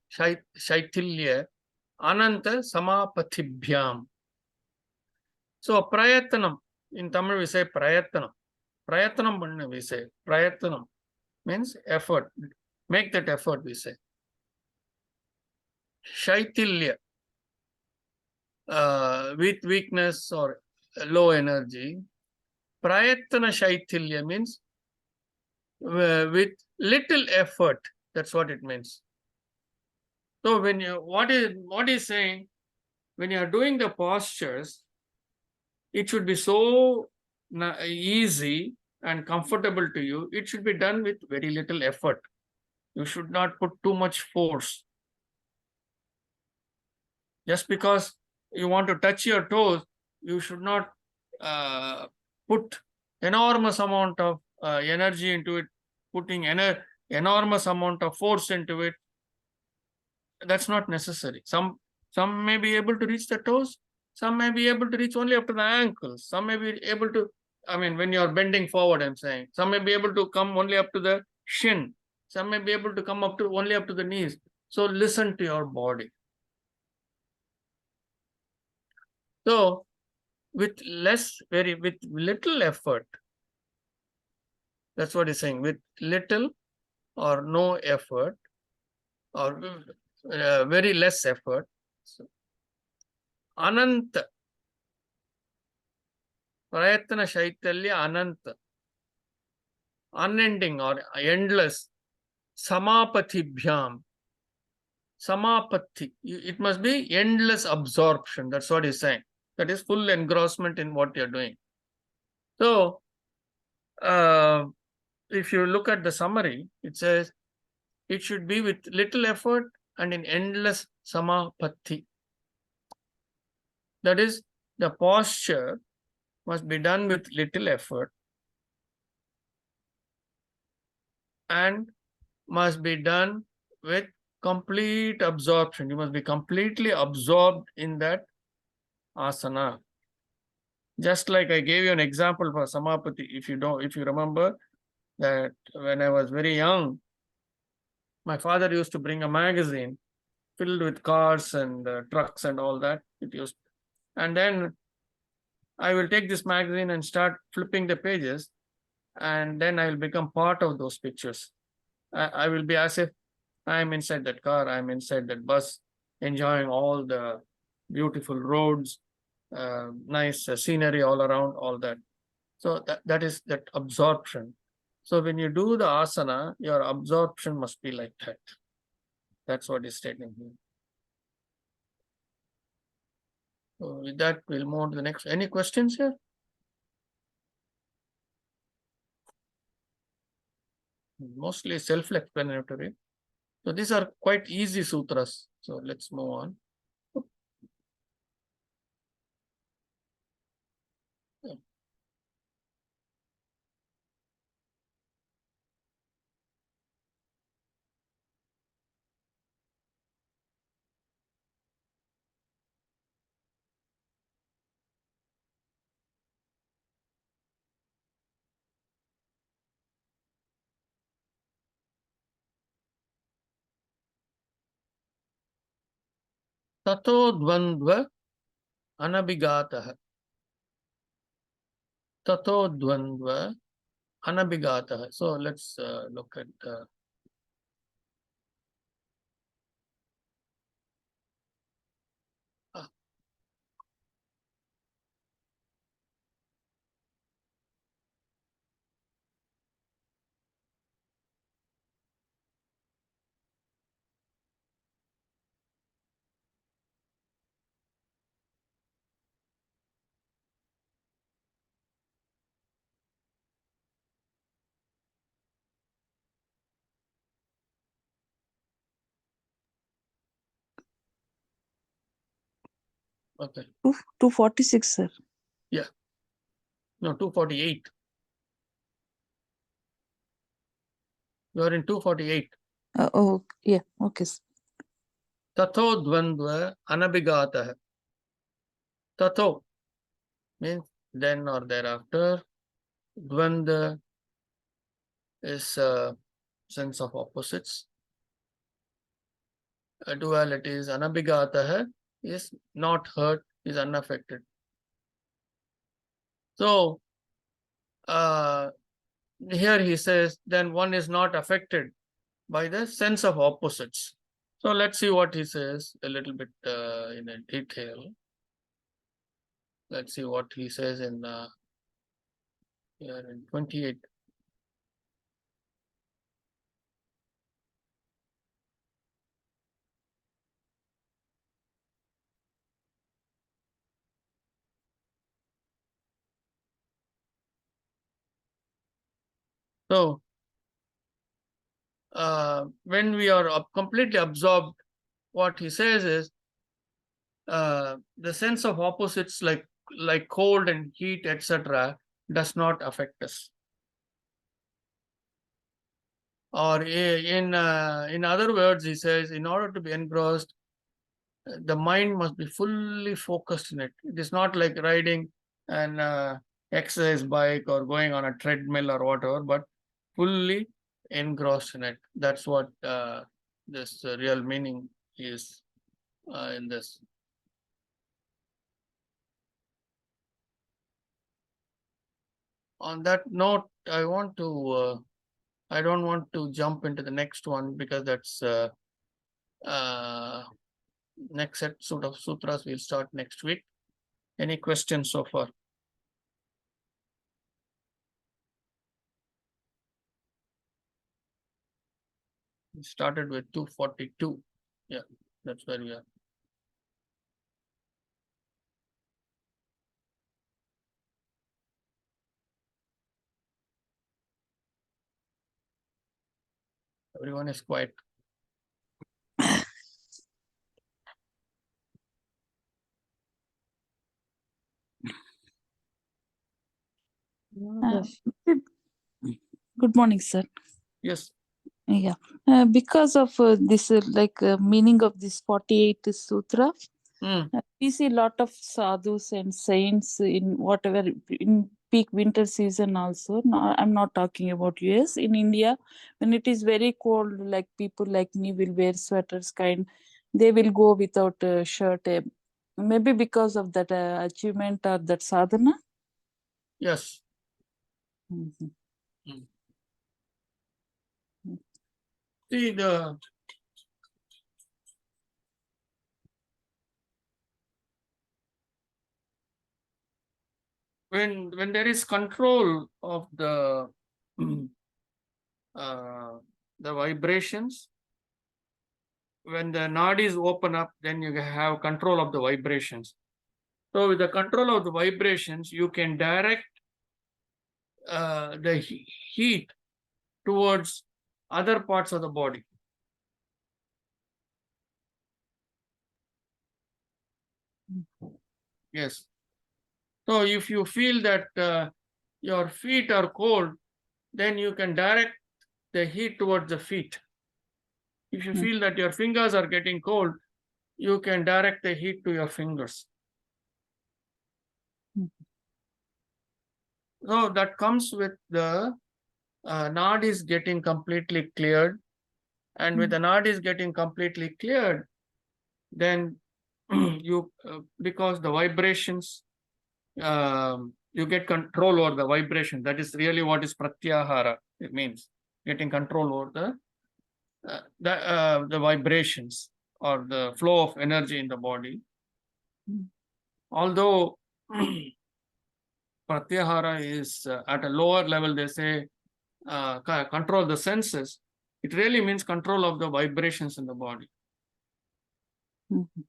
Ananta Samapatibhyam. So, Prayatnam, in Tamil we say Prayatnam. Prayatnam we say, Prayatnam means effort. Make that effort, we say. Shaitilya, with weakness or low energy. Prayatna Shaitilya means with little effort. That's what it means. So when you, what is saying, when you are doing the postures, it should be so easy and comfortable to you. It should be done with very little effort. You should not put too much force. Just because you want to touch your toes, you should not put enormous amount of energy into it, putting enormous amount of force into it. That's not necessary. Some may be able to reach the toes, some may be able to reach only up to the ankles, some may be able to, I mean, when you're bending forward, I'm saying, some may be able to come only up to the shin, some may be able to come only up to the knees. So listen to your body. So with little effort, that's what he's saying, with little or no effort, or very less effort. So, Ananta, Prayatna Shaitalya Ananta, unending or endless, Samapatibhyam. Samapati, it must be endless absorption. That's what he's saying. That is full engrossment in what you're doing. So, if you look at the summary, it says it should be with little effort and in endless samapatti. That is, the posture must be done with little effort and must be done with complete absorption. You must be completely absorbed in that asana. Just like I gave you an example for samapati. If you remember that when I was very young, my father used to bring a magazine filled with cars and trucks and all that. And then I will take this magazine and start flipping the pages, and then I will become part of those pictures. I will be as if I'm inside that car, I'm inside that bus, enjoying all the beautiful roads, nice scenery all around, all that. So that is that absorption. So when you do the asana, your absorption must be like that. That's what is stating here. So with that, we'll move on to the next. Any questions here? Mostly self-explanatory. So these are quite easy sutras. So let's move on. Tato dvandva anabhigataha. Tato dvandva Anabhigata. So let's look at okay. 246, sir. No, 248. You are in 248. Oh, yeah. Okay, sir. Tatho dvandva anabhigata. Tatho means then or thereafter. Dvandva is sense of opposites. Duality is anabhigata is not hurt, is unaffected. So here he says, then one is not affected by the sense of opposites. So let's see what he says a little bit in a detail. Let's see what he says in here in 28. So when we are completely absorbed, what he says is the sense of opposites like cold and heat, etc., does not affect us. Or in other words, he says, in order to be engrossed, the mind must be fully focused in it. It is not like riding an exercise bike or going on a treadmill or whatever, but fully engrossed in it. That's what this real meaning is in this. On that note, I don't want to jump into the next one because that's next set of sutras will start next week. Any questions so far? We started with 242. Yeah, that's where we are. Everyone is quiet. Good morning, sir. Yes. Yeah. Because of this, meaning of this 48 sutra, we see a lot of sadhus and saints in whatever in peak winter season also. No, I'm not talking about US. In India, when it is very cold, like people like me will wear sweaters they will go without a shirt. Maybe because of that achievement or that sadhana. Yes. Mhm. See when there is control of the vibrations, when the nadis open up, then you have control of the vibrations. So with the control of the vibrations, you can direct the heat towards other parts of the body. Yes. So if you feel that your feet are cold, then you can direct the heat towards the feet. If you feel that your fingers are getting cold, you can direct the heat to your fingers. So that comes with the nadis getting completely cleared. And with the nadis getting completely cleared, then you because the vibrations you get control over the vibration. That is really what is pratyahara. It means getting control over the vibrations or the flow of energy in the body. Although pratyahara is at a lower level, they say control the senses. It really means control of the vibrations in the body.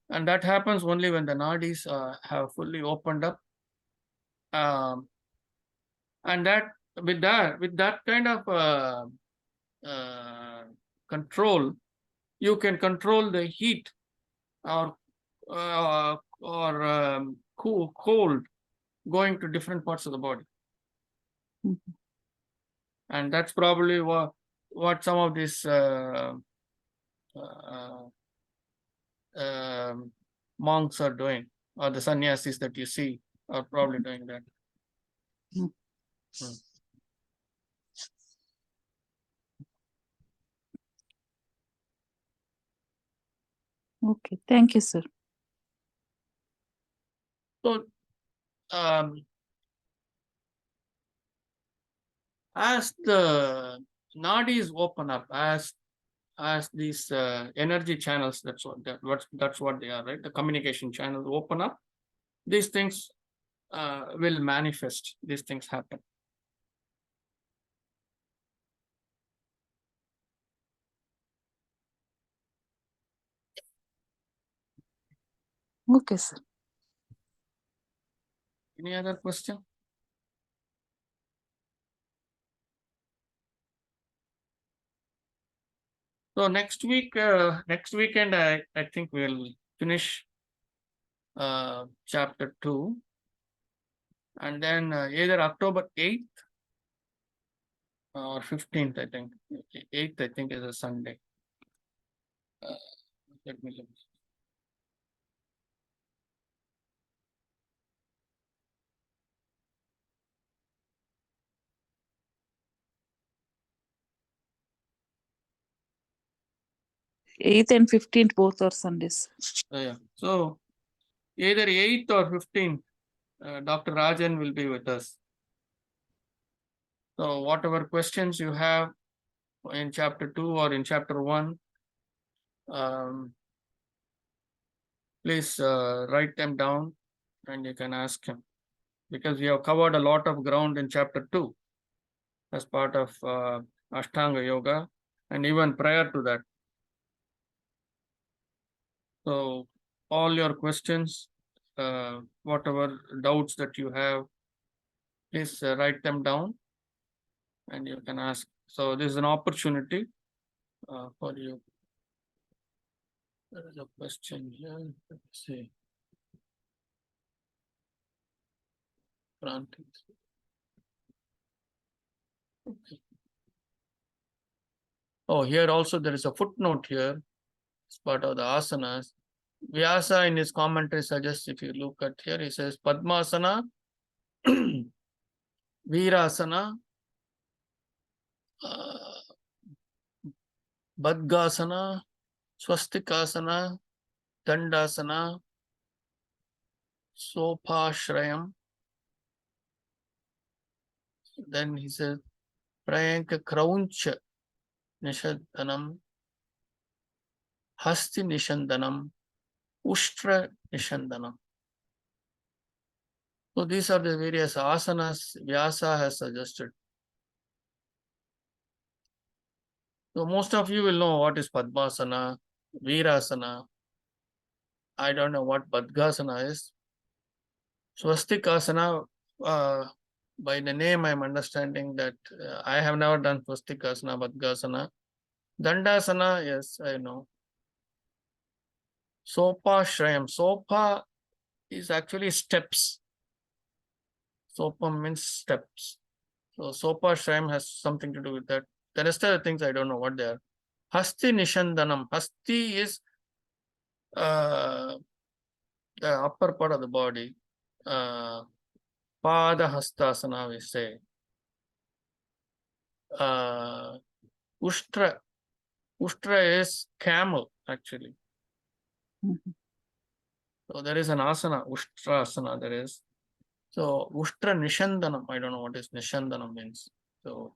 And that happens only when the nadis have fully opened up. And that with that kind of control, you can control the heat or cold going to different parts of the body. And that's probably what some of these monks are doing, or the sannyasis that you see are probably doing that. Okay, thank you, sir. So, as the nadis open up, as these energy channels, that's what they are, right? The communication channels open up, these things will manifest. These things happen. Okay, sir. Any other question? So next weekend, I think we'll finish chapter 2, and then either October 8th or 15th, I think. 8th, I think, is a Sunday. Let me look. Eighth and 15th both are Sundays. Yeah. So either 8th or 15th, Dr. Rajan will be with us. So whatever questions you have in chapter 2 or in chapter 1, please write them down and you can ask him, because we have covered a lot of ground in chapter 2 as part of Ashtanga Yoga, and even prior to that. So all your questions, whatever doubts that you have, please write them down and you can ask. So this is an opportunity for you. There is a question here. Let's see. Granted. Okay. Oh, here also there is a footnote here. It's part of the asanas. Vyasa in his commentary suggests, if you look at here, he says Padmasana, Virasana, Badgasana, Swastikasana, Dandasana, Sopashrayam. Then he says Prayanka Krauncha Nishadanam, Hasti Nishandanam, Ushtra Nishandanam. So these are the various asanas Vyasa has suggested. So most of you will know what is Padmasana, Virasana. I don't know what Badgasana is. Swastikasana, by the name I'm understanding that I have never done Swastikasana, Badgasana. Dandasana, yes, I know. Sopa Shrayam. Sopa is actually steps. Sopa means steps. So Sopa Shrayam has something to do with that. The rest of the things I don't know what they are. Hasti Nishandanam. Hasti is the upper part of the body. Pada Hastasana, we say. Ushtra. Ushtra is camel, actually. So there is an asana, Ushtra asana, there is. So Ushtra Nishandanam, I don't know what is Nishandanam means. So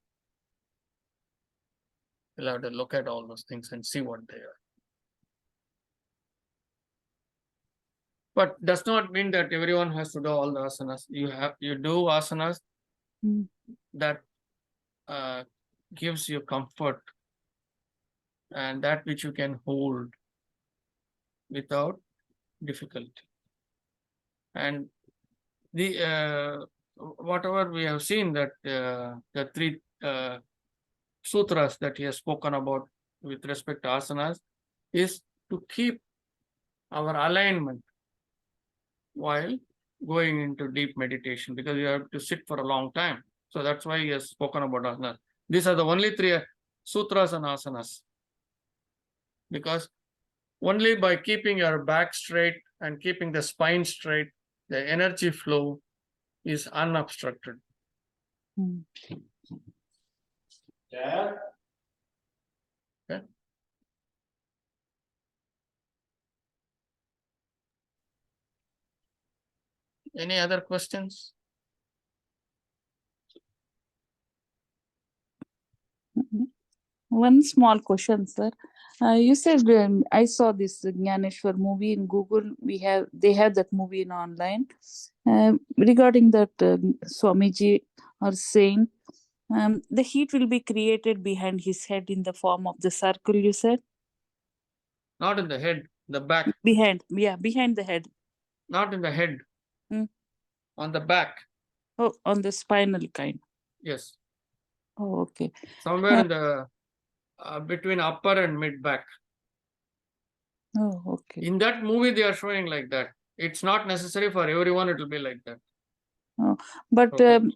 we'll have to look at all those things and see what they are. But does not mean that everyone has to do all the asanas. You do asanas that gives you comfort and that which you can hold without difficulty. And the whatever we have seen that the three sutras that he has spoken about with respect to asanas is to keep our alignment while going into deep meditation, because you have to sit for a long time. So that's why he has spoken about asanas. These are the only three sutras and asanas, because only by keeping your back straight and keeping the spine straight, the energy flow is unobstructed. Yeah. Okay. Any other questions? One small question, sir. You said I saw this Jnaneshwar movie in Google. They have that movie in online. Regarding that Swamiji or saint, the heat will be created behind his head in the form of the circle. You said Not in the head, the back. behind the head. Not in the head. On the back. Oh, on the spinal kind. Yes. Oh, okay. Somewhere in the between upper and mid back. Oh, okay. In that movie, they are showing like that. It's not necessary for everyone, it will be like that. Oh, but Okay.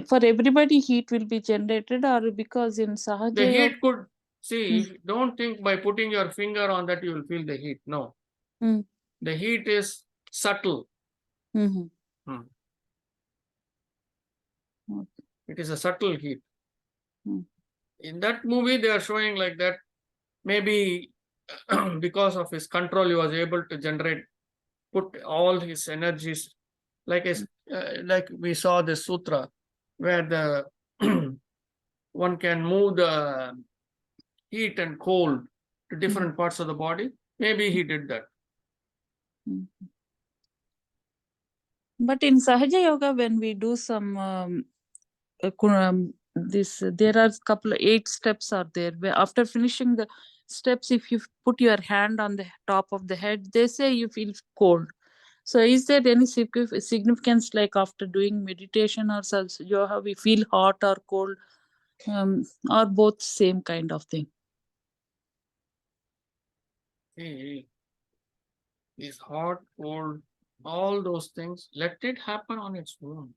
For everybody, heat will be generated, or because in Sahaja The Yoga- heat could, see, don't think by putting your finger on that you will feel the heat. No. The heat is subtle. It is a subtle heat. In that movie, they are showing like that. Maybe because of his control, he was able to put all his energies, like we saw the sutra, where the one can move the heat and cold to different parts of the body. Maybe he did that. But in Sahaja Yoga, when we do some there are couple of 8 steps are there. Where after finishing the steps, if you put your hand on the top of the head, they say you feel cold. So is there any significance, like after doing meditation or yoga, we feel hot or cold, or both same kind of thing? Is hot, cold, all those things, let it happen on its own.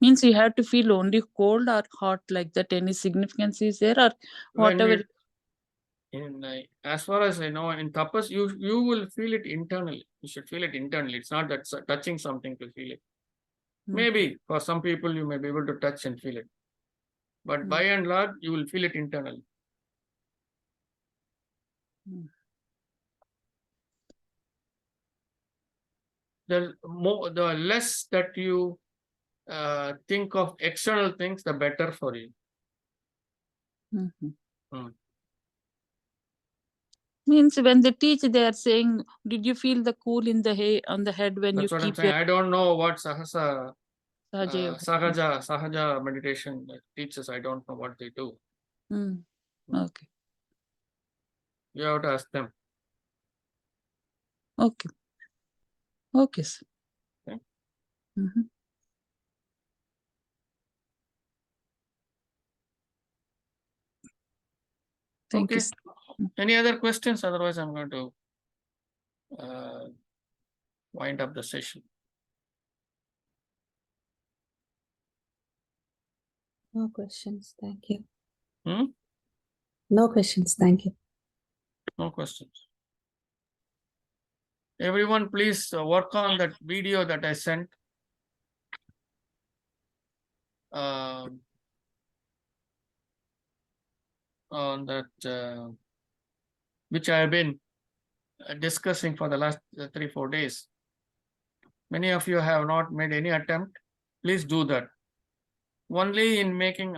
Means you have to feel only cold or hot, like that? Any significance is there, or whatever? As far as I know, in tapas, you will feel it internally. You should feel it internally. It's not that touching something to feel it. Maybe for some people you may be able to touch and feel it, but by and large you will feel it internally. The less that you think of external things, the better for you. Means when they teach, they are saying, did you feel the cool in the on the head when That's you what keep I'm saying. your I don't know what Sahaja Sahaja meditation teaches. I don't know what they do. Okay. You have to ask them. Okay. Okay, sir. Okay. Thank you. Any other questions? Otherwise, I'm going to wind up the session. No questions. Thank you. No questions. Thank you. No questions. Everyone, please work on that video that I sent. On that, which I have been discussing for the last 3-4 days. Many of you have not made any attempt. Please do that. Only in making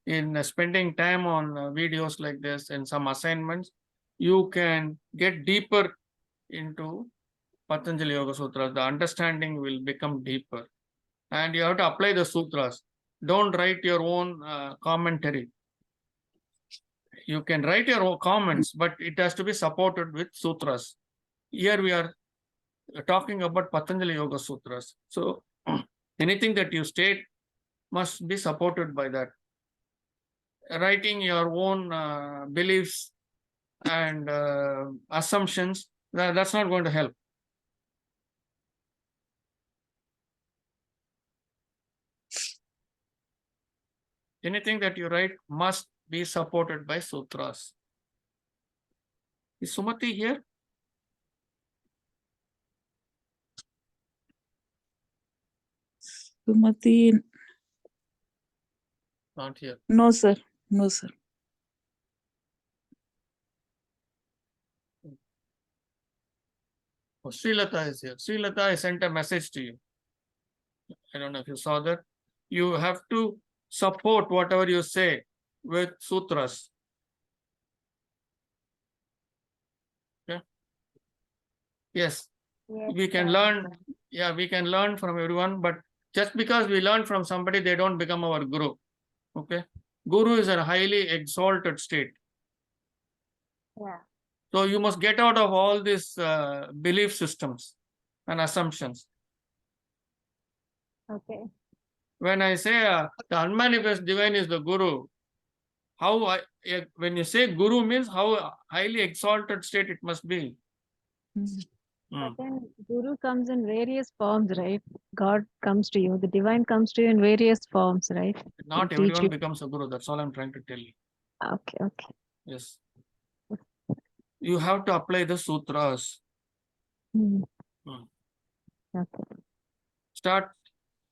in spending time on videos like this and some assignments, you can get deeper into Patanjali Yoga Sutras. The understanding will become deeper. And you have to apply the sutras. Don't write your own commentary. You can write your own comments, but it has to be supported with sutras. Here we are talking about Patanjali Yoga Sutras. So anything that you state must be supported by that. Writing your own beliefs and assumptions, that's not going to help. Anything that you write must be supported by sutras. Is Sumati here? Sumati, Not here. no sir, no sir. Oh, Srilata is here. Srilata, I sent a message to you. I don't know if you saw that. You have to support whatever you say with sutras. Okay. Yes, we can learn. Yeah, we can learn from everyone, but just because we learn from somebody, they don't become our guru. Okay. Guru is a highly exalted state. Yeah. So you must get out of all these belief systems and assumptions. Okay. When I say the unmanifest divine is the guru, when you say guru means how highly exalted state it must be. Mm. But then Guru comes in various forms, right? God comes to you. The divine comes to you in various forms, right? Not To teach everyone you. becomes a guru. That's all I'm trying to tell you. Okay, okay. Yes. You have to apply the sutras. Hmm. Hmm. Okay. Start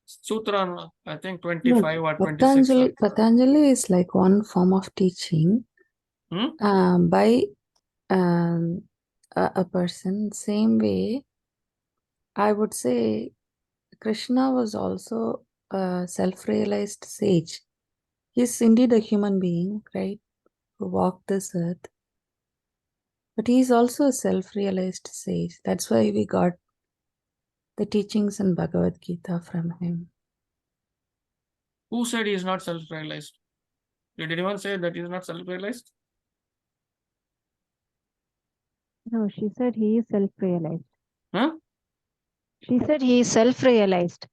sutra, I think No, 25 or 26. Patanjali is like one form of teaching by a person. Same way, I would say Krishna was also a self-realized sage. He's indeed a human being, right, who walked this earth. But he's also a self-realized sage. That's why we got the teachings in Bhagavad Gita from him. Who said he is not self-realized? Did anyone say that he is not self-realized? No, she said he is self-realized. Huh? She said he is self-realized.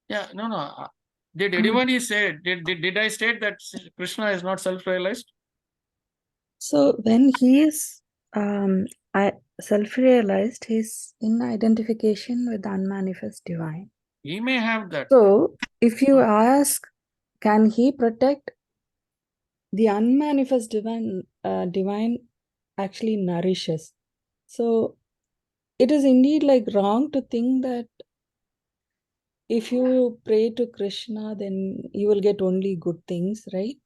Yeah, no. Did anybody say, did I state that Krishna is not self-realized? So when he is self-realized, he's in identification with the unmanifest divine. He may have that. So if you ask, can he protect the unmanifest divine? Divine actually nourishes. So it is indeed like wrong to think that if you pray to Krishna, then you will get only good things, right?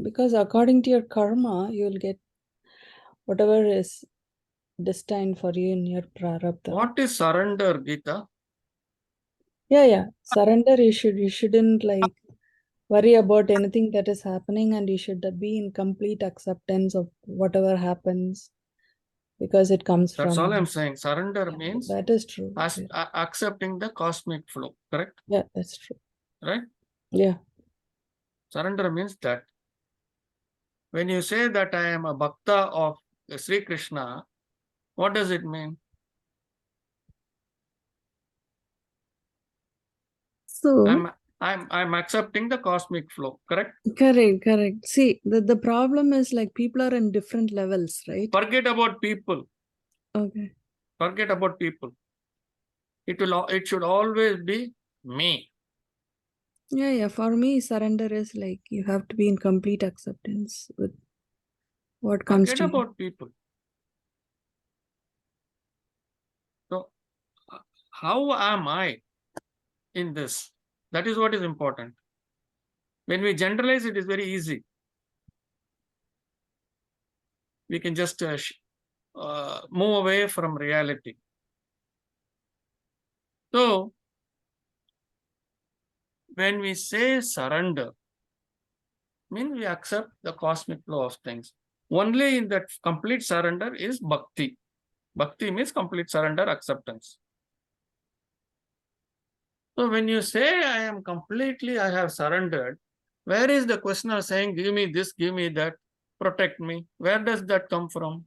Because according to your karma, you will get whatever is destined for you in your prarabdha. What is surrender, Gita? Yeah. Surrender, you shouldn't like worry about anything that is happening, and you should be in complete acceptance of whatever happens because it comes That's from. all I'm saying. Surrender Yeah, means that is true. accepting the cosmic flow, correct? Yeah, that's true. Right? Yeah. Surrender means that. When you say that I am a bhakta of Sri Krishna, what does it mean? So I'm accepting the cosmic flow, correct? correct. See, the problem is like people are in different levels, right? Forget about people. Okay. Forget about people. It should always be me. Yeah. For me, surrender is like you have to be in complete acceptance with what comes Forget to you. about people. So, how am I in this? That is what is important. When we generalize, it is very easy. We can just move away from reality. So, when we say surrender, means we accept the cosmic flow of things. Only in that complete surrender is bhakti. Bhakti means complete surrender, acceptance. So when you say I have surrendered, where is the questioner saying, give me this, give me that, protect me? Where does that come from?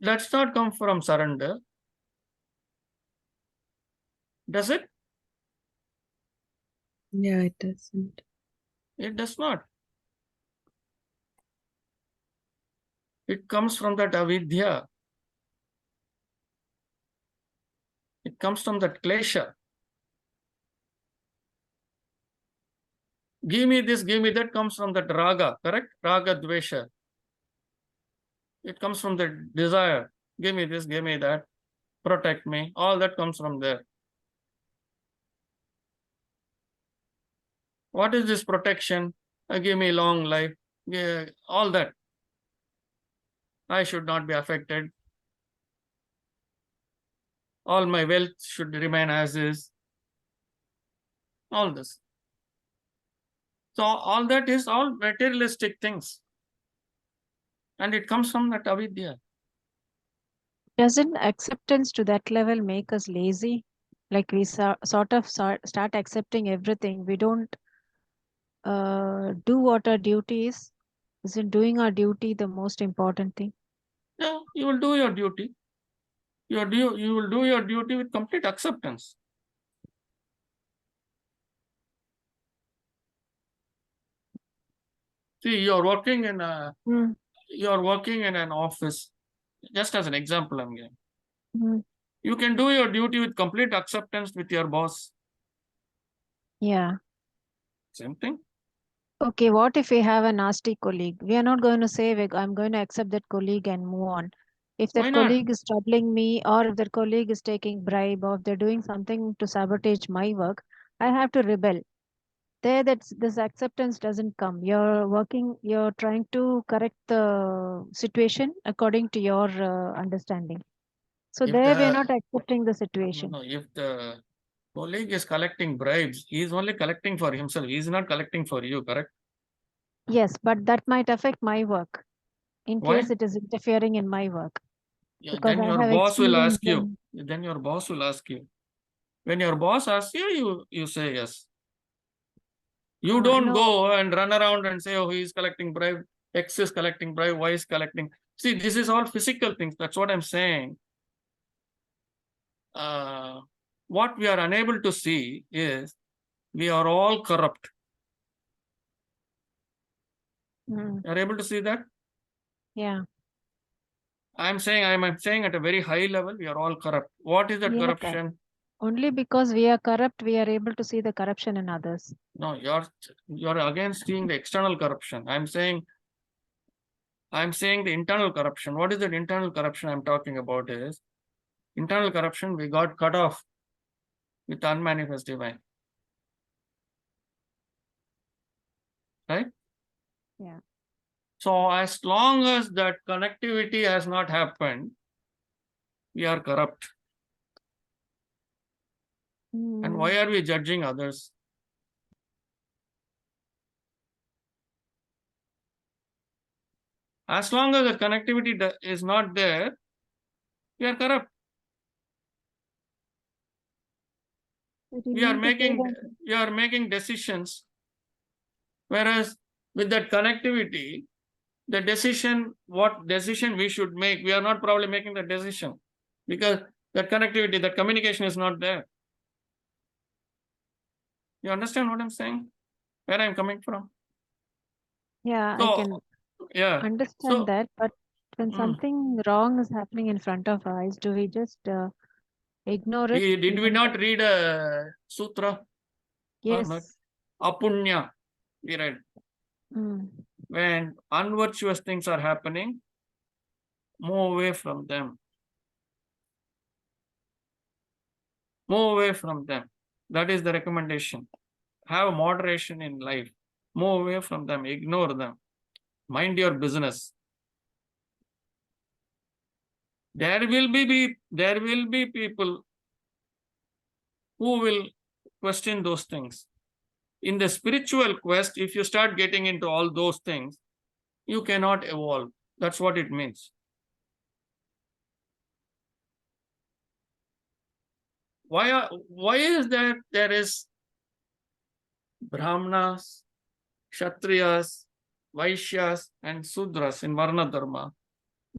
That's not come from surrender. Does it? Yeah, it doesn't. It does not. It comes from that avidya. It comes from that klesha. Give me this, give me that comes from that raga, correct? Raga dvesha. It comes from the desire. Give me this, give me that, protect me. All that comes from there. What is this protection? Give me long life. Yeah, all that. I should not be affected. All my wealth should remain as is. All this. So all that is all materialistic things. And it comes from that avidya. Doesn't acceptance to that level make us lazy? Like we sort of start accepting everything. We don't do what our duty is. Isn't doing our duty the most important thing? Yeah, you will do your duty. You will do your duty with complete acceptance. See, you're working in an office. Just as an example, I'm giving. You can do your duty with complete acceptance with your boss. Yeah. Same thing. Okay, what if we have a nasty colleague? We are not going to say I'm going to accept that colleague and move on. If Why that not? colleague is troubling me, or if that colleague is taking bribe, or if they're doing something to sabotage my work, I have to rebel. There, this acceptance doesn't come. You're trying to correct the situation according to your understanding. So If there, we're the not accepting the situation. no, if the colleague is collecting bribes, he is only collecting for himself. He is not collecting for you, correct? Yes, but that might affect my work in Why? case it is interfering in my work. Yeah, Because then I your have boss will experience ask you. in. Then your boss will ask you. When your boss asks you, you say yes. You don't No, go and run around and say, oh, he is collecting bribe, X is collecting bribe, Y is collecting. See, this is all physical things. That's what I'm saying. What we are unable to see is we are all corrupt. You are able to see that? Yeah. I'm saying at a very high level, we are all corrupt. What is that We are corruption? Only because we are corrupt, we are able to see the corruption in others. No, you're again seeing the external corruption. I'm saying the internal corruption. What is that internal corruption I'm talking about is internal corruption, we got cut off with unmanifest divine. Right? Yeah. So as long as that connectivity has not happened, we are corrupt. And why are we judging others? As long as the connectivity is not there, we are corrupt. We are making decisions. Whereas with that connectivity, what decision we should make, we are not probably making the decision because that connectivity, that communication is not there. You understand what I'm saying? Where I'm coming from? Yeah, So, I can understand that. But when something wrong is happening in front of our eyes, do we just ignore it? Did we not read a sutra? Yes. Apunya, we read. When unvirtuous things are happening, move away from them. Move away from them. That is the recommendation. Have moderation in life. Move away from them. Ignore them. Mind your business. There will be people who will question those things. In the spiritual quest, if you start getting into all those things, you cannot evolve. That's what it means. Why is that there is Brahmanas, Kshatriyas, Vaishyas, and Sudras in Varna Dharma?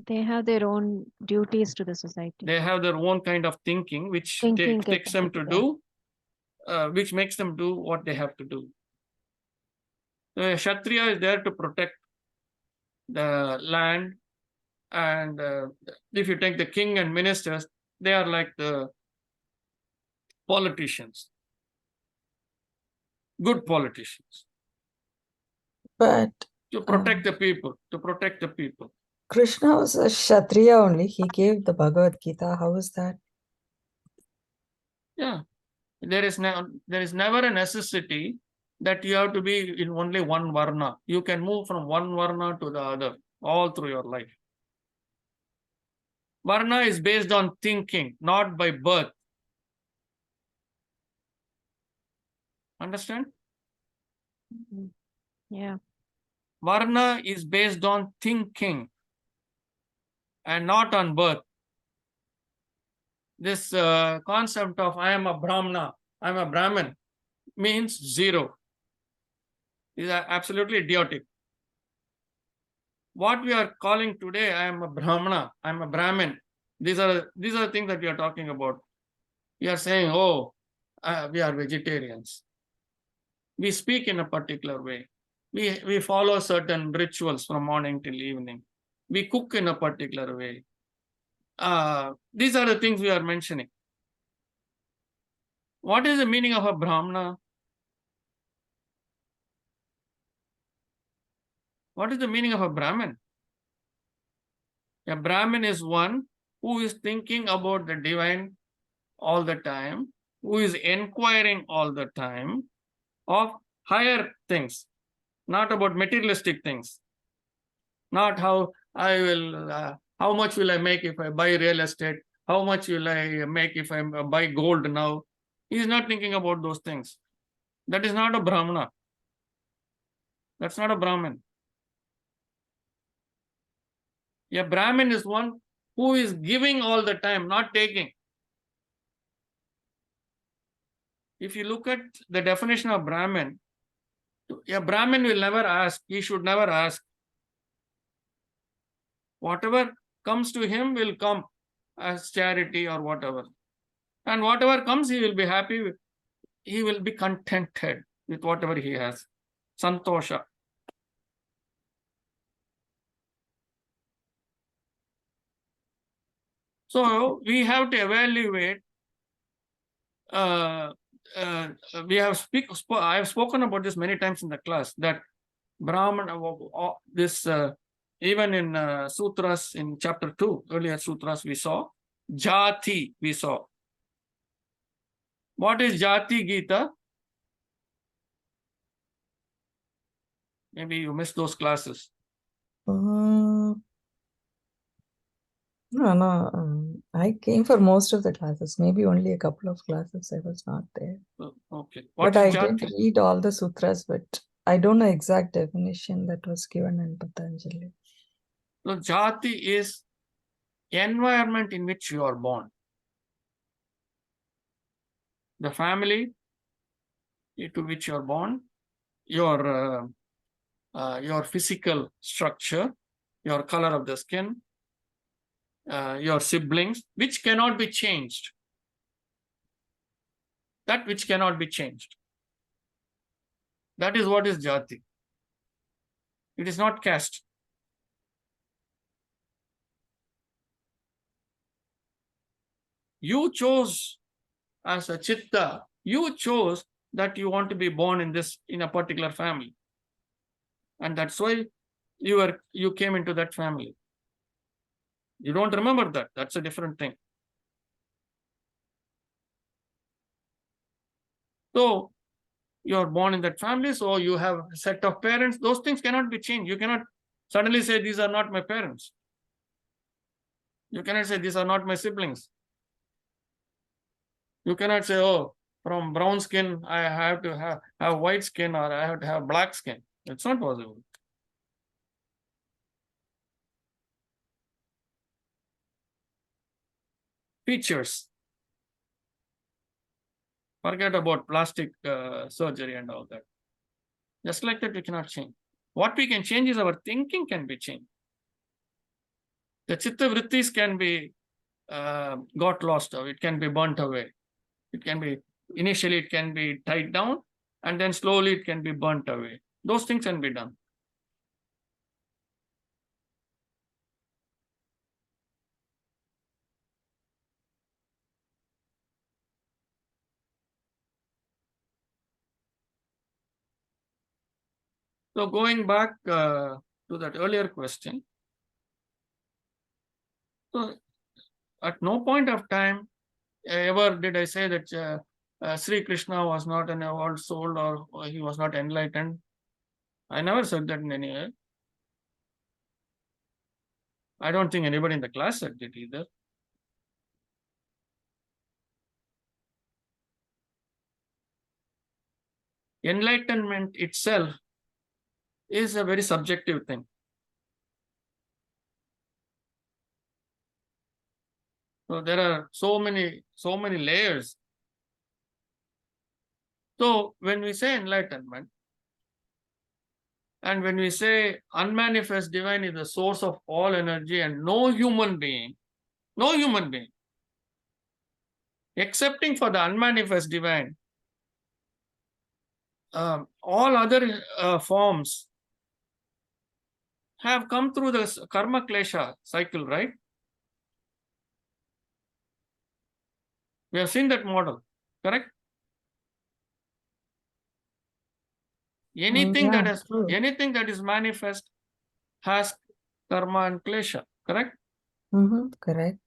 They have their own duties to the society. They have their own kind of thinking, which Thinking takes them to capacity, do, which makes them do what they have to do. The Kshatriya is there to protect the land, and if you take the king and ministers, they are like the politicians, good politicians, But to protect the people, Krishna was a Kshatriya only. He gave the Bhagavad Gita. How is that? Yeah, there is never a necessity that you have to be in only one varna. You can move from one varna to the other all through your life. Varna is based on thinking, not by birth. Understand? Mhm. Yeah. Varna is based on thinking and not on birth. This concept of I am a Brahmana, I am a Brahmin means zero. Is absolutely idiotic. What we are calling today, I am a Brahmana, I am a Brahmin. These are things that we are talking about. We are saying, oh, we are vegetarians. We speak in a particular way. We follow certain rituals from morning till evening. We cook in a particular way. These are the things we are mentioning. What is the meaning of a Brahmana? What is the meaning of a Brahmin? A Brahmin is one who is thinking about the divine all the time, who is inquiring all the time of higher things, not about materialistic things, not how much will I make if I buy real estate, how much will I make if I buy gold now. He is not thinking about those things. That is not a Brahmana. That's not a Brahmin. A Brahmin is one who is giving all the time, not taking. If you look at the definition of Brahmin, a Brahmin will never ask, he should never ask. Whatever comes to him will come as charity or whatever. And whatever comes, he will be happy with. He will be contented with whatever he has. Santosha. So we have to evaluate. I have spoken about this many times in the class, that Brahman, even in sutras in chapter 2, earlier sutras we saw, Jati we saw. What is Jati, Gita? Maybe you missed those classes. No. I came for most of the classes. Maybe only a couple of classes I was not there. Okay. But I did read all the sutras, but I don't know exact definition that was given in Patanjali. So Jati is environment in which you are born. The family to which you are born, your physical structure, your color of the skin, your siblings, which cannot be changed. That which cannot be changed. That is what is Jati. It is not caste. You chose as a chitta, you chose that you want to be born in a particular family. And that's why you came into that family. You don't remember that. That's a different thing. So you are born in that family, so you have a set of parents. Those things cannot be changed. You cannot Suddenly say, these are not my parents. You cannot say, these are not my siblings. You cannot say, oh, from brown skin, I have to have white skin, or I have to have black skin. It's not possible. Features. Forget about plastic surgery and all that. Just like that, we cannot change. What we can change is our thinking can be changed. The chitta vrittis can be got lost, or it can be burnt away. It can be, initially it can be tied down, and then slowly it can be burnt away. Those things can be done. So going back to that earlier question, so at no point of time ever did I say that Sri Krishna was not an evolved soul, or he was not enlightened. I never said that in any way. I don't think anybody in the class said it either. Enlightenment itself is a very subjective thing. So there are so many layers. So when we say enlightenment, and when we say unmanifest divine is the source of all energy, and no human being, excepting for the unmanifest divine, all other forms have come through the karma klesha cycle, right? We have seen that model, correct? Anything that Yeah, is true. anything that is manifest has karma and klesha, correct? Correct.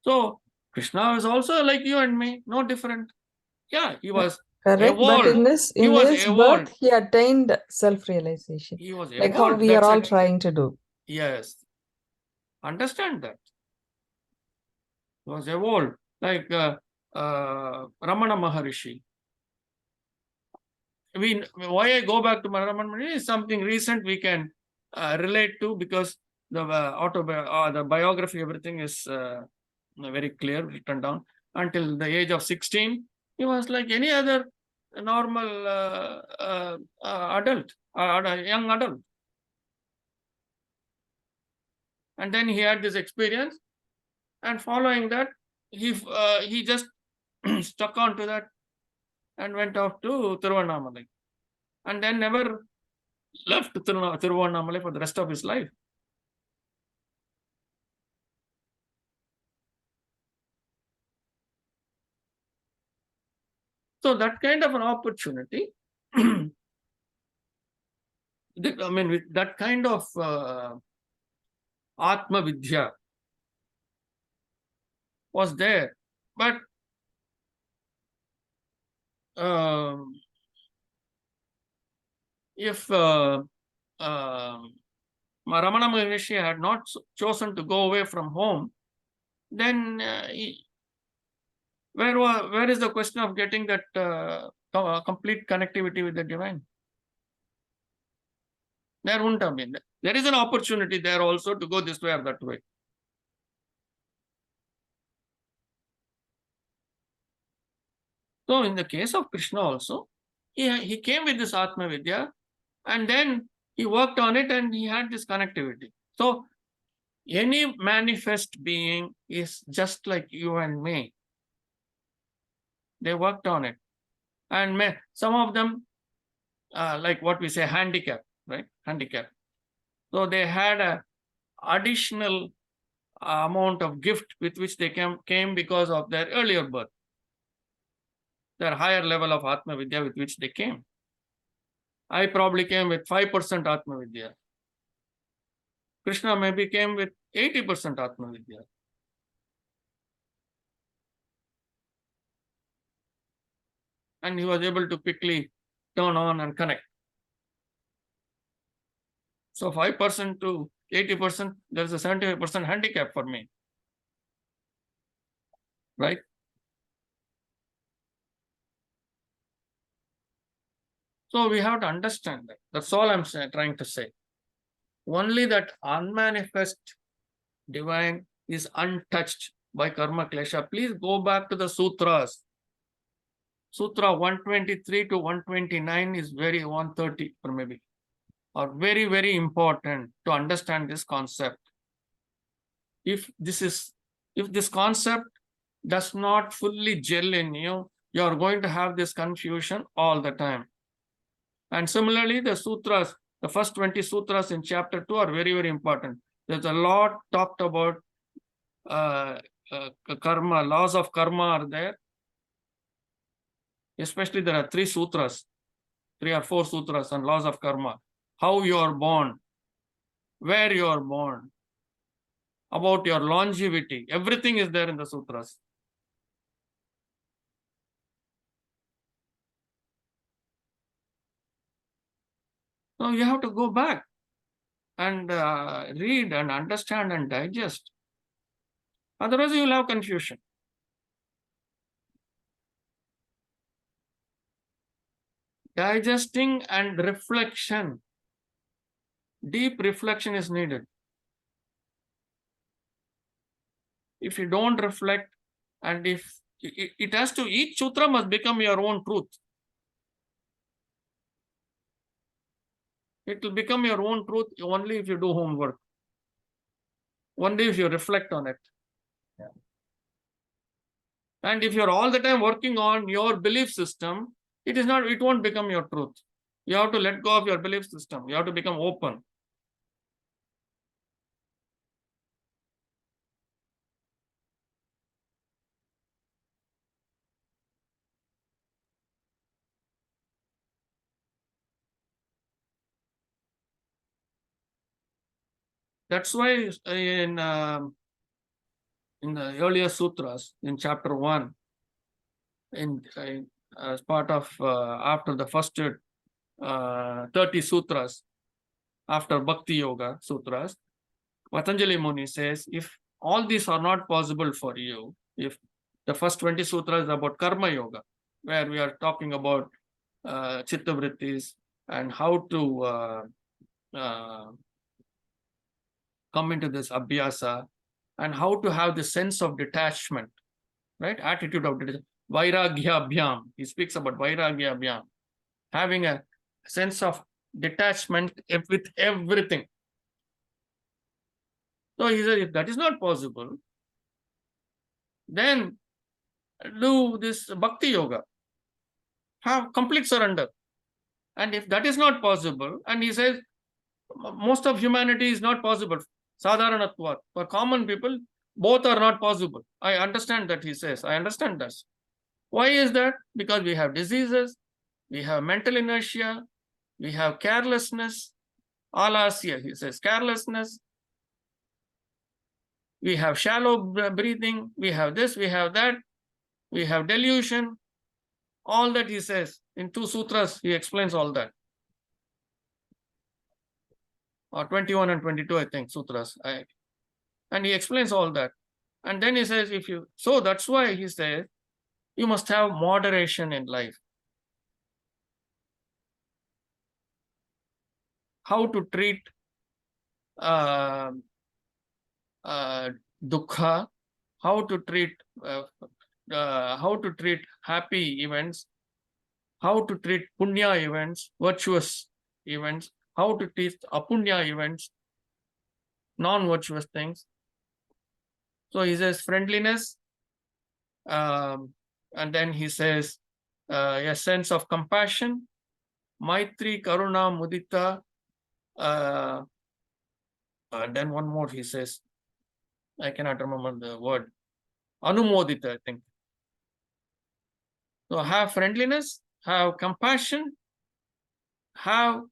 So Krishna is also like you and me, no different. Yeah, he was Correct. But evolved. in He was his birth, evolved. he attained self-realization. He was Like how evolved. we are That's all it. trying to do. Yes. Understand that. He was evolved. Like Ramana Maharishi. Why I go back to Ramana Maharishi is something recent we can relate to, because the the biography, everything is very clear, written down. Until the age of 16, he was like any other normal adult, young adult. And then he had this experience, and following that, he just stuck on to that and went off to Tiruvannamalai, and then never left Tiruvannamalai for the rest of his life. So that kind of an opportunity, with that kind of Atma Vidya was there. But if Ramana Maharishi had not chosen to go away from home, then where is the question of getting that complete connectivity with the divine? There wouldn't have been. There is an opportunity there also to go this way or that way. So in the case of Krishna also, he came with this Atma Vidya, and then he worked on it, and he had this connectivity. So any manifest being is just like you and me. They worked on it. And some of them, like what we say, handicap, right? Handicap. So they had a additional amount of gift with which they came because of their earlier birth, their higher level of Atma Vidya with which they came. I probably came with 5% Atma Vidya. Krishna maybe came with 80% Atma Vidya. And he was able to quickly turn on and connect. So 5% to 80%, there's a 75% handicap for me. Right? So we have to understand that. That's all I'm trying to say. Only that unmanifest divine is untouched by karma klesha. Please go back to the sutras. Sutra 123 to 129 is very 130 or maybe, are very, very important to understand this concept. If this concept does not fully gel in you, you are going to have this confusion all the time. And similarly, the sutras, the first 20 sutras in chapter 2 are very, very important. There's a lot talked about karma, laws of karma are there. Especially there are 3 sutras, 3 or 4 sutras on laws of karma. How you are born, where you are born, about your longevity. Everything is there in the sutras. So you have to go back and read and understand and digest. Otherwise, you will have confusion. Digesting and reflection. Deep reflection is needed. If you don't reflect, and if it has to, each sutra must become your own truth. It will become your own truth only if you do homework. Only if you reflect on it. Yeah. And if you're all the time working on your belief system, it won't become your truth. You have to let go of your belief system. You have to become open. That's why in the earlier sutras, in chapter 1, as part of after the first 30 sutras, after Bhakti Yoga sutras, Patanjali Muni says, if all these are not possible for you, if the first 20 sutras about Karma Yoga, where we are talking about Chitta Vrittis and how to come into this abhyasa and how to have the sense of detachment, right? Attitude of detachment. Vairagya Abhyam. He speaks about Vairagya Abhyam. Having a sense of detachment with everything. So he said, if that is not possible, then do this Bhakti Yoga. Have complete surrender. And if that is not possible, and he says, most of humanity is not possible. Sadharanatvat. For common people, both are not possible. I understand that, he says. I understand that. Why is that? Because we have diseases, we have mental inertia, we have carelessness, alasya, he says, carelessness. We have shallow breathing, we have this, we have that, we have delusion. All that he says. In 2 sutras, he explains all that. Or 21 and 22, I think, sutras. And he explains all that. And then he says, so that's why he says, you must have moderation in life. How to treat dukkha, how to treat happy events, how to treat punya events, virtuous events, how to treat apunya events, non-virtuous things. So he says friendliness, and then he says a sense of compassion, maitri, karuna, mudita, and then one more he says, I cannot remember the word, anumodita, I think. So have friendliness, have compassion, have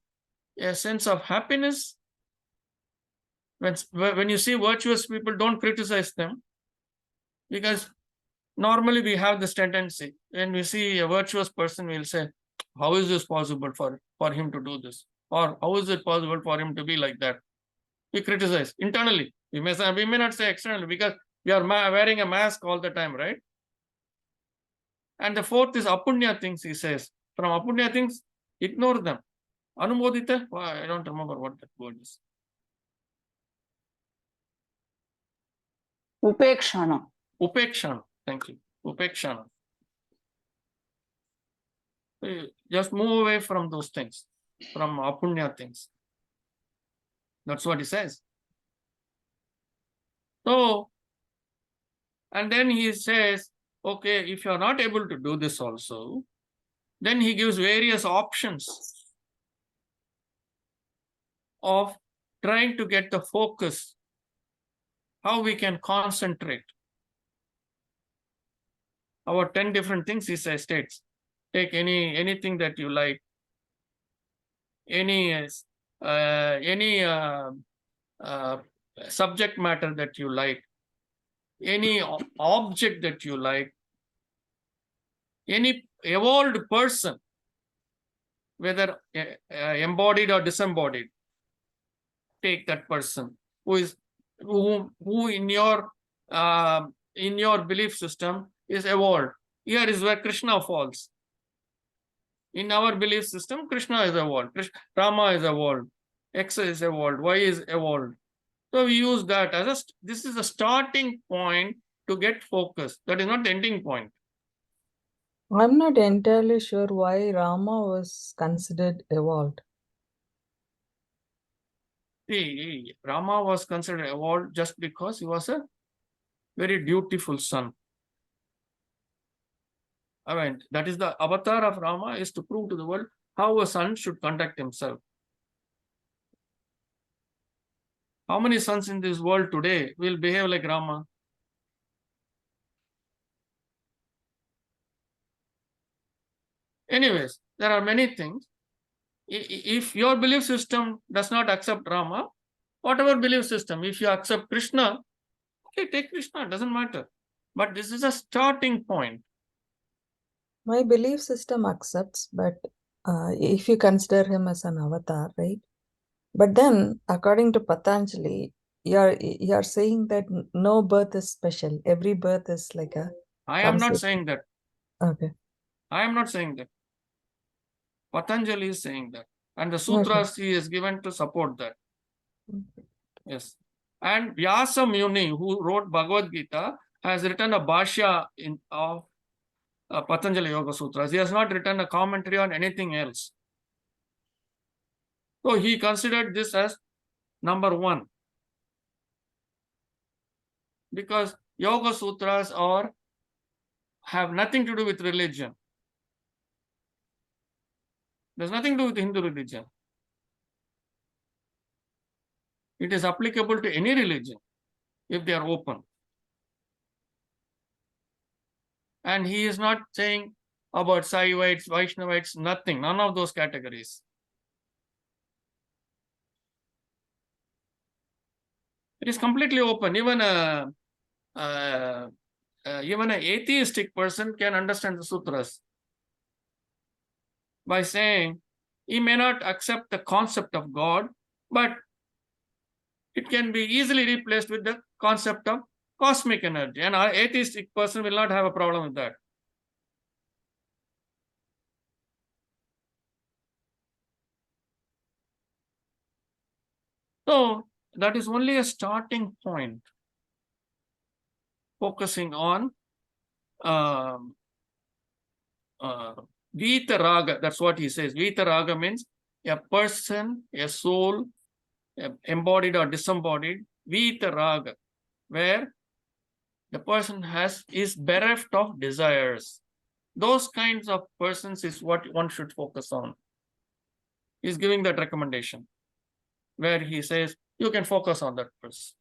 a sense of happiness. When you see virtuous people, don't criticize them, because normally we have this tendency. When we see a virtuous person, we'll say, how is this possible for him to do this? Or how is it possible for him to be like that? We criticize internally. We may not say externally because we are wearing a mask all the time, right? And the fourth is apunya things, he says. From apunya things, ignore them. Anumodita, I don't remember what that word is. Upekshana. Upekshana. Thank you. Upekshana. Just move away from those things, from apunya things. That's what he says. So, and then he says, okay, if you are not able to do this also, then he gives various options of trying to get the focus, how we can concentrate. About 10 different things he says, states. Take anything that you like, any subject matter that you like, any object that you like, any evolved person, whether embodied or disembodied. Take that person who in your belief system is evolved. Here is where Krishna falls. In our belief system, Krishna is evolved. Rama is evolved. X is evolved. Y is evolved. So we use that as this is a starting point to get focus. That is not the ending point. I'm not entirely sure why Rama was considered evolved. See, Rama was considered evolved just because he was a very dutiful son. I mean, that is the avatar of Rama, is to prove to the world how a son should conduct himself. How many sons in this world today will behave like Rama? Anyways, there are many things. If your belief system does not accept Rama, whatever belief system, if you accept Krishna, okay, take Krishna, doesn't matter. But this is a starting point. My belief system accepts, but if you consider him as an avatar, right? But then, according to Patanjali, you're saying that no birth is special. Every birth is like a. I am not saying that. Okay. I am not saying that. Patanjali is saying that. And the sutras he is given to support that. Yes. And Vyasa Muni, who wrote Bhagavad Gita, has written a bhashya of Patanjali Yoga Sutras. He has not written a commentary on anything else. So he considered this as number one. Because Yoga Sutras have nothing to do with religion. There's nothing to do with Hindu religion. It is applicable to any religion if they are open. And he is not saying about Saivites, Vaishnavites, nothing, none of those categories. It is completely open. Even an atheistic person can understand the sutras by saying he may not accept the concept of God, but it can be easily replaced with the concept of cosmic energy. And an atheistic person will not have a problem with that. So that is only a starting point, focusing on Vita Raga. That's what he says. Vita Raga means a person, a soul, embodied or disembodied, Vita Raga, where the person is bereft of desires. Those kinds of persons is what one should focus on. He's giving that recommendation, where he says you can focus on that person.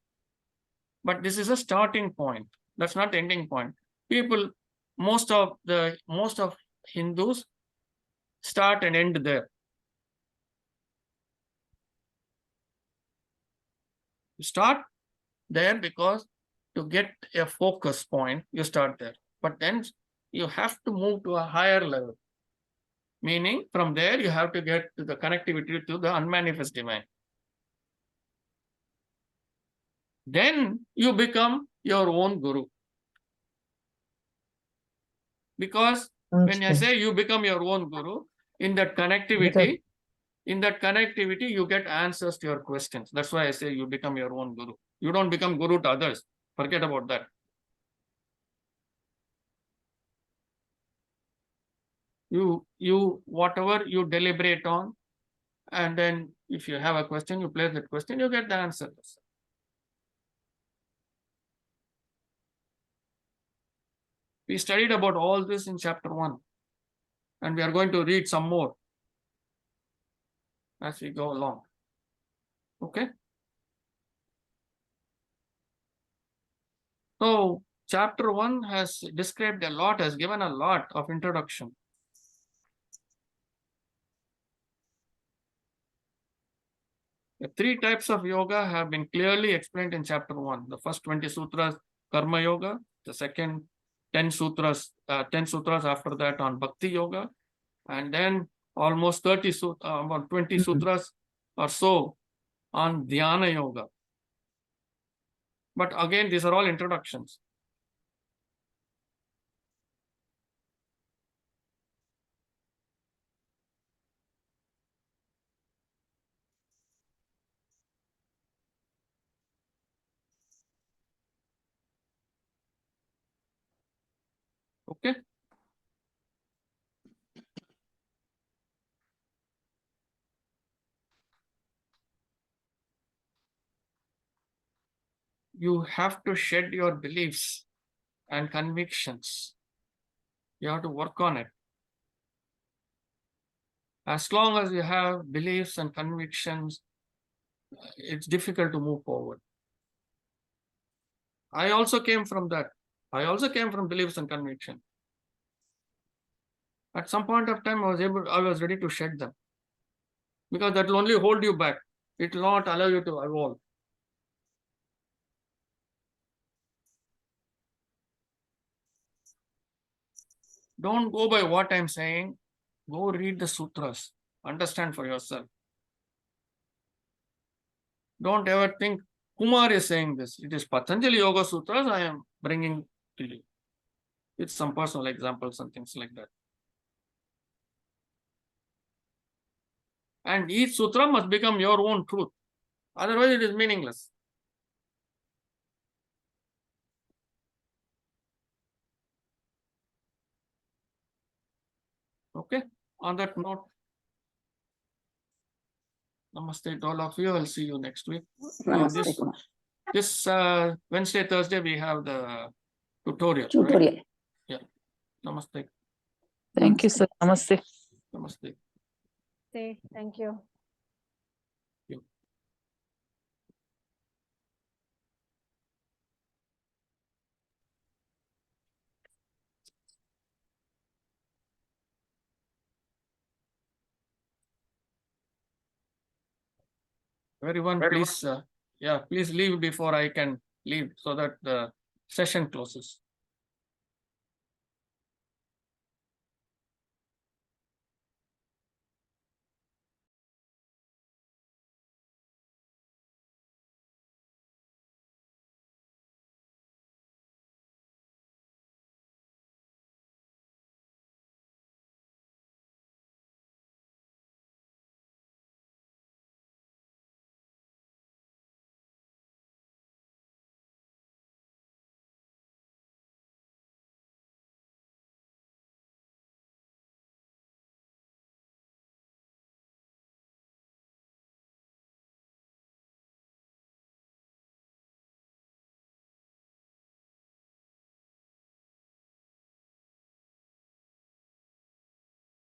But this is a starting point. That's not the ending point. People, most of Hindus start and end there. You start there because to get a focus point, you start there. But then you have to move to a higher level. Meaning from there you have to get to the connectivity to the unmanifest divine. Then you become your own guru. Because when I say you become your own guru, in that connectivity, you get answers to your questions. That's why I say you become your own guru. You don't become guru to others. Forget about that. You whatever you deliberate on, and then if you have a question, you place that question, you get the answer. We studied about all this in chapter 1, and we are going to read some more as we go along. Okay? So chapter 1 has described a lot, has given a lot of introduction. The 3 types of yoga have been clearly explained in chapter 1. The first 20 sutras, Karma Yoga. The second 10 sutras after that on Bhakti Yoga. And then almost 20 sutras or so on Dhyana Yoga. But again, these are all introductions. Okay? You have to shed your beliefs and convictions. You have to work on it. As long as you have beliefs and convictions, it's difficult to move forward. I also came from that. I also came from beliefs and conviction. At some point of time, I was ready to shed them. Because that will only hold you back. It will not allow you to evolve. Don't go by what I'm saying. Go read the sutras. Understand for yourself. Don't ever think Kumar is saying this. It is Patanjali Yoga Sutras I am bringing to you. With some personal examples and things like that. And each sutra must become your own truth. Otherwise, it is meaningless. Okay? On that note, namaste to all of you. I'll see you next week. This Wednesday, Thursday, we have the tutorial. Right? Yeah. Namaste. Thank you, sir. Namaste. Namaste. Say thank you. Everyone, please, please leave before I can leave so that the session closes.